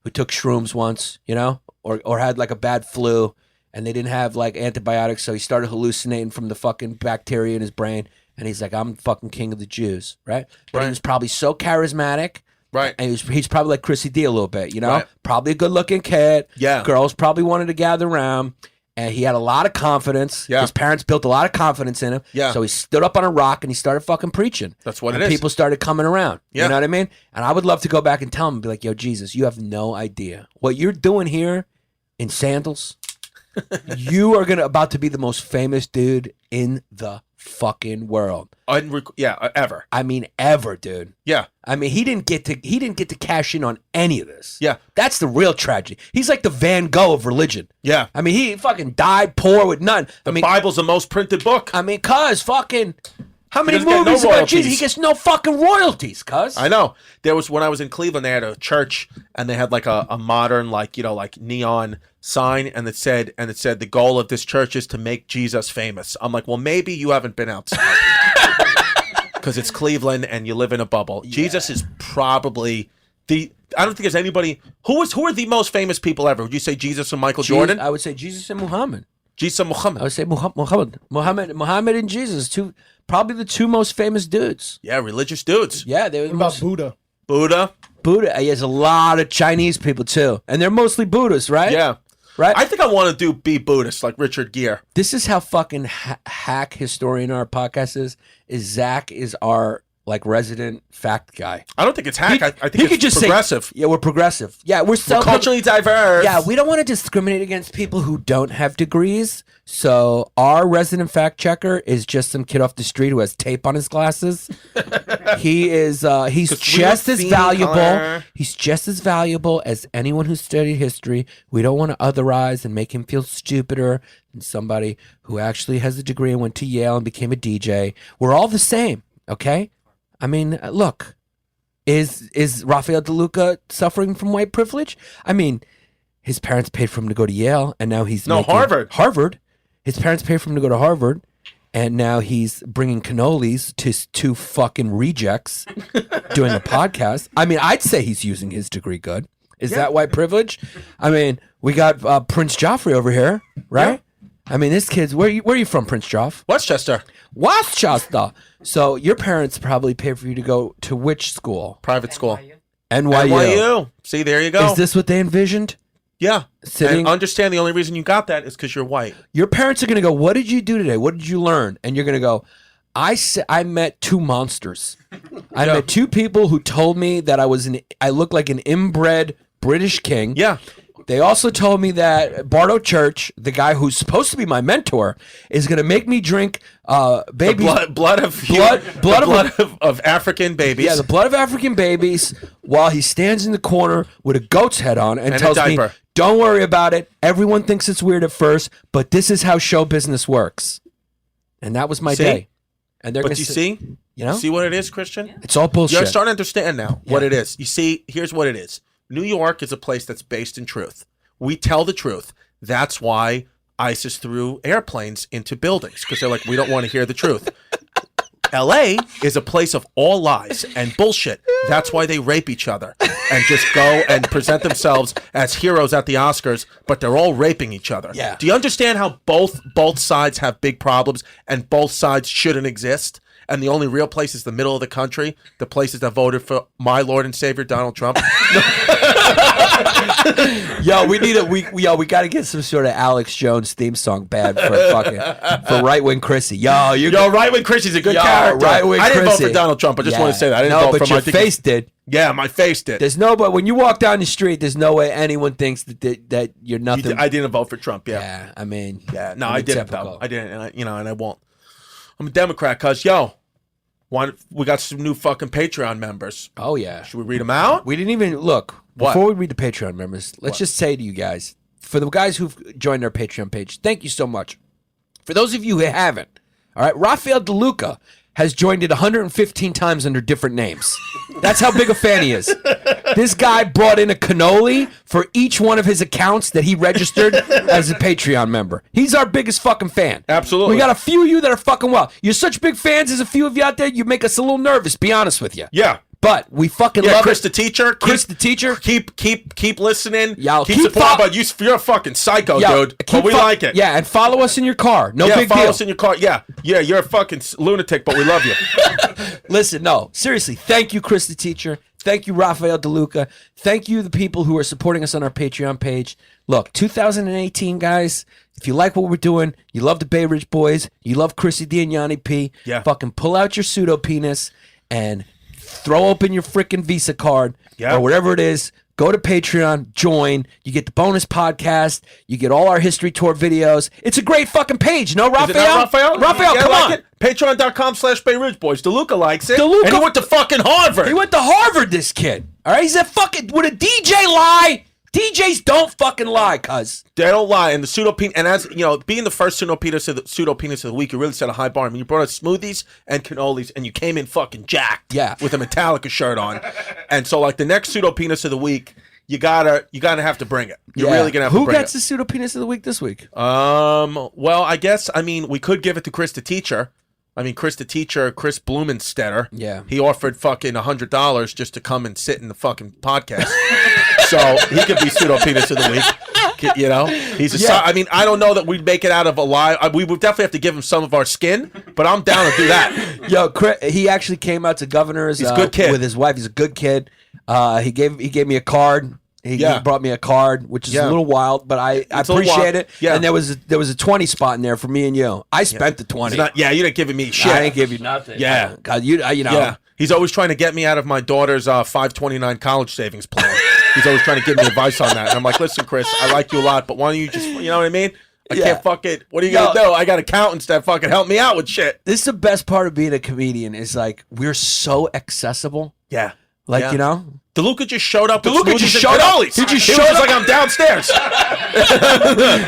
who took shrooms once, you know, or had like a bad flu, and they didn't have like antibiotics, so he started hallucinating from the fucking bacteria in his brain, and he's like, I'm fucking king of the Jews, right? But he was probably so charismatic. Right. And he's probably like Chrissy D a little bit, you know? Right. Probably a good looking kid. Yeah. Girls probably wanted to gather around. And he had a lot of confidence. Yeah. His parents built a lot of confidence in him. Yeah. So he stood up on a rock and he started fucking preaching. That's what and it is. people started coming around. Yeah. You know what I mean? And I would love to go back and tell him, be like, yo, Jesus, you have no idea. What you're doing here in sandals, you are about to be the most famous dude in the fucking world. Ever. I mean, ever, dude. Yeah. I mean, he didn't get to cash in on any of this. Yeah. That's the real tragedy. He's like the Van Gogh of religion. Yeah. I mean, he fucking died poor with none. The Bible's the most printed book. I mean, cuz fucking how many doesn't get no movies about royalties. Jesus? He gets no fucking royalties, cuz. I know. There was when I was in Cleveland, they had a church and they had like a modern, like, you know, like neon sign, and it said the goal of this church is to make Jesus famous. I'm like, well, maybe you haven't been outside. Because it's Cleveland and you live in a bubble. Yeah. Jesus is probably I don't think there's anybody who are the most famous people ever. Would you say Jesus and Michael Jordan? I would say Jesus and Muhammad. Jesus and Muhammad. I would say Muhammad and Jesus, probably the two most famous dudes. Yeah, religious dudes. Yeah, they were What about Buddha? Buddha. He has a lot of Chinese people too, and they're mostly Buddhists, right? Yeah. Right. I think I want to be Buddhist like Richard Gere. This is how fucking hack historian our podcast is. Zach is our like resident fact guy. I don't think it's hack. I think He it's could just progressive. say, yeah, we're progressive. Yeah, we're Culturally diverse. Yeah, we don't want to discriminate against people who don't have degrees. So our resident fact checker is just some kid off the street who has tape on his glasses. He's just as valuable. Color. He's just as valuable as anyone who studied history. We don't want to otherize and make him feel stupider than somebody who actually has a degree and went to Yale and became a DJ. We're all the same, okay? I mean, look, is Raffael Deluca suffering from white privilege? I mean, his parents paid for him to go to Yale, and now he's Harvard. Harvard. His parents paid for him to go to Harvard, and now he's bringing cannolis to two fucking rejects doing a podcast. I mean, I'd say he's using his degree good. Is that white privilege? I mean, we got Prince Joffrey over here, right? Yeah. I mean, this kid's where are you from, Prince Joff? Westchester. So your parents probably paid for you to go to which school? Private school. NYU. See, there you go. Is this what they envisioned? Yeah. Sitting. And understand the only reason you got that is because you're white. Your parents are going to go, what did you do today? What did you learn? And you're going to go, I met two monsters. I met two people who told me that I looked like an inbred British king. Yeah. They also told me that Bardo Church, the guy who's supposed to be my mentor, is going to make me drink baby blood of African babies. Yeah, the blood of African babies while he stands in the corner with a goat's head on and tells me, don't worry about it. Everyone thinks it's weird at first, but this is how show business works. And that was my day. And they're but you see? You know? See what it is, Christian? It's all bullshit. You're starting to understand now what it is. You see, here's what it is. New York is a place that's based in truth. We tell the truth. That's why ISIS threw airplanes into buildings, because they're like, we don't want to hear the truth. LA is a place of all lies and bullshit. That's why they rape each other and just go and present themselves as heroes at the Oscars, but they're all raping each other. Yeah. Do you understand how both sides have big problems and both sides shouldn't exist? And the only real place is the middle of the country, the places that voted for my Lord and Savior Donald Trump. Yo, we got to get some sort of Alex Jones theme song bad for right wing Chrissy. Yo, right wing Chrissy's a good character. Right-wing I didn't vote Chrissy. for Donald Trump. I just want to say that I didn't vote for your face did. Yeah, my face did. But when you walk down the street, there's no way anyone thinks that you're nothing. I didn't vote for Trump. Yeah. Yeah, I mean. Yeah, no, I didn't though. I didn't, and I won't. I'm a Democrat, cuz, we got some new fucking Patreon members. Oh, yeah. Should we read them out? We didn't even look. What? Before we read the Patreon members, let's just say to you guys, for the guys who've joined our Patreon page, thank you so much. For those of you who haven't, all right, Raffael Deluca has joined it 115 times under different names. That's how big a fan he is. This guy brought in a cannoli for each one of his accounts that he registered as a Patreon member. He's our biggest fucking fan. Absolutely. We got a few of you that are fucking well. You're such big fans. There's a few of you out there. You make us a little nervous, be honest with you. Yeah. But we fucking love Chris it. the teacher. Chris the teacher. Keep listening. Y'all keep supporting. But you're a fucking psycho, dude. But we like it. Yeah, and follow us in your car. No big deal. Follow us in your car. Yeah, you're a fucking lunatic, but we love you. Listen, no, seriously. Thank you, Chris the teacher. Thank you, Raffael Deluca. Thank you, the people who are supporting us on our Patreon page. Look, 2018, guys. If you like what we're doing, you love the Bay Ridge Boys, you love Chrissy D and Yanni P. Yeah. Fucking pull out your pseudo penis and throw open your freaking Visa card or whatever it is. Go to Patreon, join. You get the bonus podcast. You get all our history tour videos. It's a great fucking page, no, Raphael? Is it not Raphael? Raphael, come on. Patreon.com/Bay Ridge Boys. Deluca likes it. Deluca, and he went to fucking Harvard. He went to Harvard, this kid. All right? He's a fucking... Would a DJ lie? DJs don't fucking lie, cuz. They don't lie. And the pseudo-penis... And as, being the first pseudo-penis of the week, you really set a high bar. I mean, you brought us smoothies and cannolis, and you came in fucking jacked. Yeah. With a Metallica shirt on. And so, the next pseudo-penis of the week... You gotta have to bring it. You're really gonna have to bring it. Who gets the pseudo penis of the week this week? Well, I guess we could give it to Chris the teacher. Chris the teacher, Chris Blumenstetter. Yeah. He offered fucking $100 just to come and sit in the fucking podcast. So he could be pseudo penis of the week. He's a. I don't know that we'd make it out of a lie. We would definitely have to give him some of our skin, but I'm down to do that. Yo, Chris, he actually came out to Governor's. He's a good kid with his wife. He's a good kid. He gave me a card. He brought me a card, which is a little wild, but I appreciate it. Yeah. And there was a 20 spot in there for me and you. I spent the 20. You didn't give me shit. I didn't give you nothing. Yeah. God, He's always trying to get me out of my daughter's 529 college savings plan. He's always trying to give me advice on that. And I'm like, listen, Chris, I like you a lot, but why don't you just, you know what I mean? I can't fuck it. What are you going to do? I got accountants that fucking help me out with shit. This is the best part of being a comedian is like, we're so accessible. Yeah. Like, you know? Deluca just showed up. Deluca just showed up. He just showed up like I'm downstairs.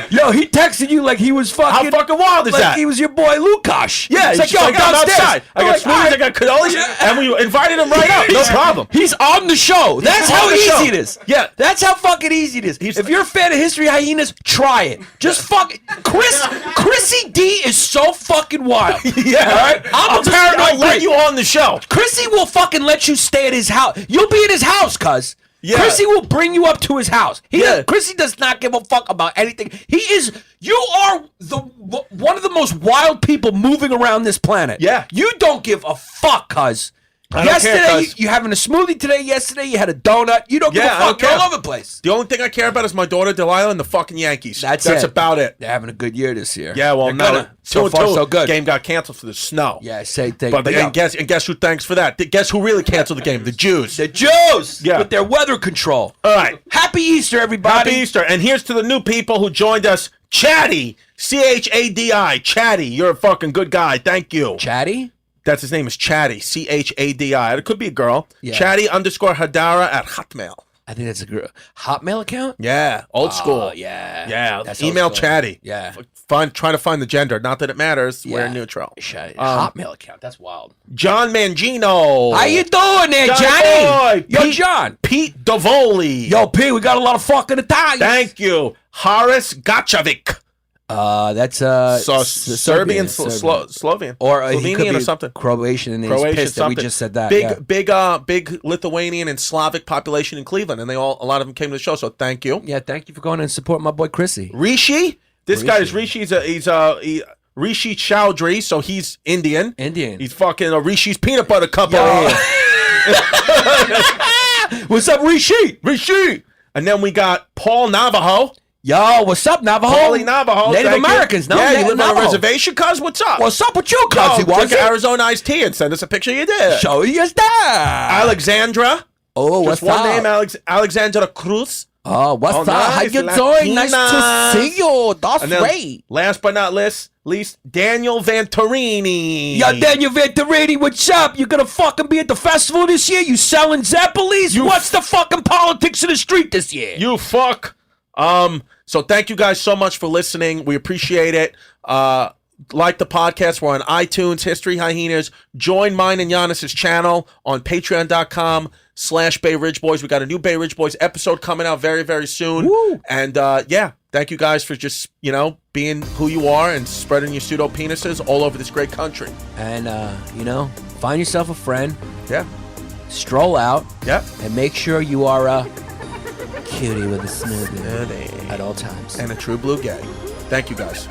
Yo, he texted you like he was fucking. How fucking wild is like that? he was your boy Lukash. Yeah, it's he's like, yo, just like, I'm downstairs. outside. I got smoothies, I got cannolis, and we invited him right up. No problem. He's on the show. That's how on the easy show. it is. Yeah. That's how fucking easy it is. If you're a fan of History Hyenas, try it. Just fuck it. Chrissy D is so fucking wild. Yeah. All right? I'll let you on the show. Chrissy will fucking let you stay at his house. You'll be at his house, cuz. Yeah. Chrissy will bring you up to his house. Chrissy does not give a fuck about anything. You are one of the most wild people moving around this planet. Yeah. You don't give a fuck, cuz. I don't care, Yesterday, cuz. you having a smoothie today. Yesterday, you had a donut. You don't give a I don't fuck. You're care. all over the place. The only thing I care about is my daughter Delilah and the fucking Yankees. That's about it. They're having a good year this year. Yeah, well, They're no. gonna. So far, so good. Game got canceled for the snow. Yeah, say thank But you. and guess who thanks for that? Guess who really canceled the game? The Jews. The Jews Yeah. with their weather control. All right. Happy Easter, everybody. Happy Easter. And here's to the new people who joined us. Chatty. Chadi. Chatty. You're a fucking good guy. Thank you. Chatty? That's his name is Chatty. Chadi. It could be a girl. Yeah. Chatty_Hadara at Hotmail. I think that's a girl. Hotmail account? Yeah. Old school. Oh, yeah. Yeah. That's Email old school. Chatty. Yeah. Trying to find the gender. Not that it matters. Yeah. We're neutral. Hotmail account. That's wild. John Mangino. How you doing there, Johnny Johnny? boy. Yo, Pete- John. Pete Davoli. Yo, P, we got a lot of fucking Italians. Thank you. Haris Gachovic. That's Serbian, Slovenian, or he could Slovenian be or something. Croatian, and he's Croatian, pissed that we something. just said that. Big Lithuanian and Slavic population in Cleveland, and a lot of them came to the show. So thank you. Yeah, thank you for going and supporting my boy Chrissy. Rishi, this guy is Rishi. He's Rishi Chowdhury, so he's Indian. He's fucking a Rishi's peanut butter cup over here. What's up, Rishi? Rishi, and then we got Paul Navajo. Yo, what's up, Navajo? Paulie Navajo. Native thank you. Americans, no? Yeah, you Native live on a Navajo. reservation, cuz? What's up? What's up with you, Yo, cuz? drink Arizona iced tea and send us a picture you did. Show us that. Alexandra. Oh, what's Just one up? name, Alexandra Cruz. Oh, what's up? nice. How you doing? Nice to Latinas. see you. That's And then, great. last but not least, Daniel Venturini. Yo, Daniel Venturini, what's up? You gonna fucking be at the festival this year? You selling Zeppelis? What's the fucking politics of the street this year? You fuck. So thank you guys so much for listening. We appreciate it. Like the podcast, we're on iTunes, History Hyenas. Join mine and Yannis' channel on patreon.com/Bay Ridge Boys. We got a new Bay Ridge Boys episode coming out very, very soon. Woo. And yeah, thank you guys for just, being who you are and spreading your pseudo penises all over this great country. And, find yourself a friend, Yeah. stroll out, Yep. and make sure you are a cutie with a smoothie at all times. And a true blue gay. Thank you guys.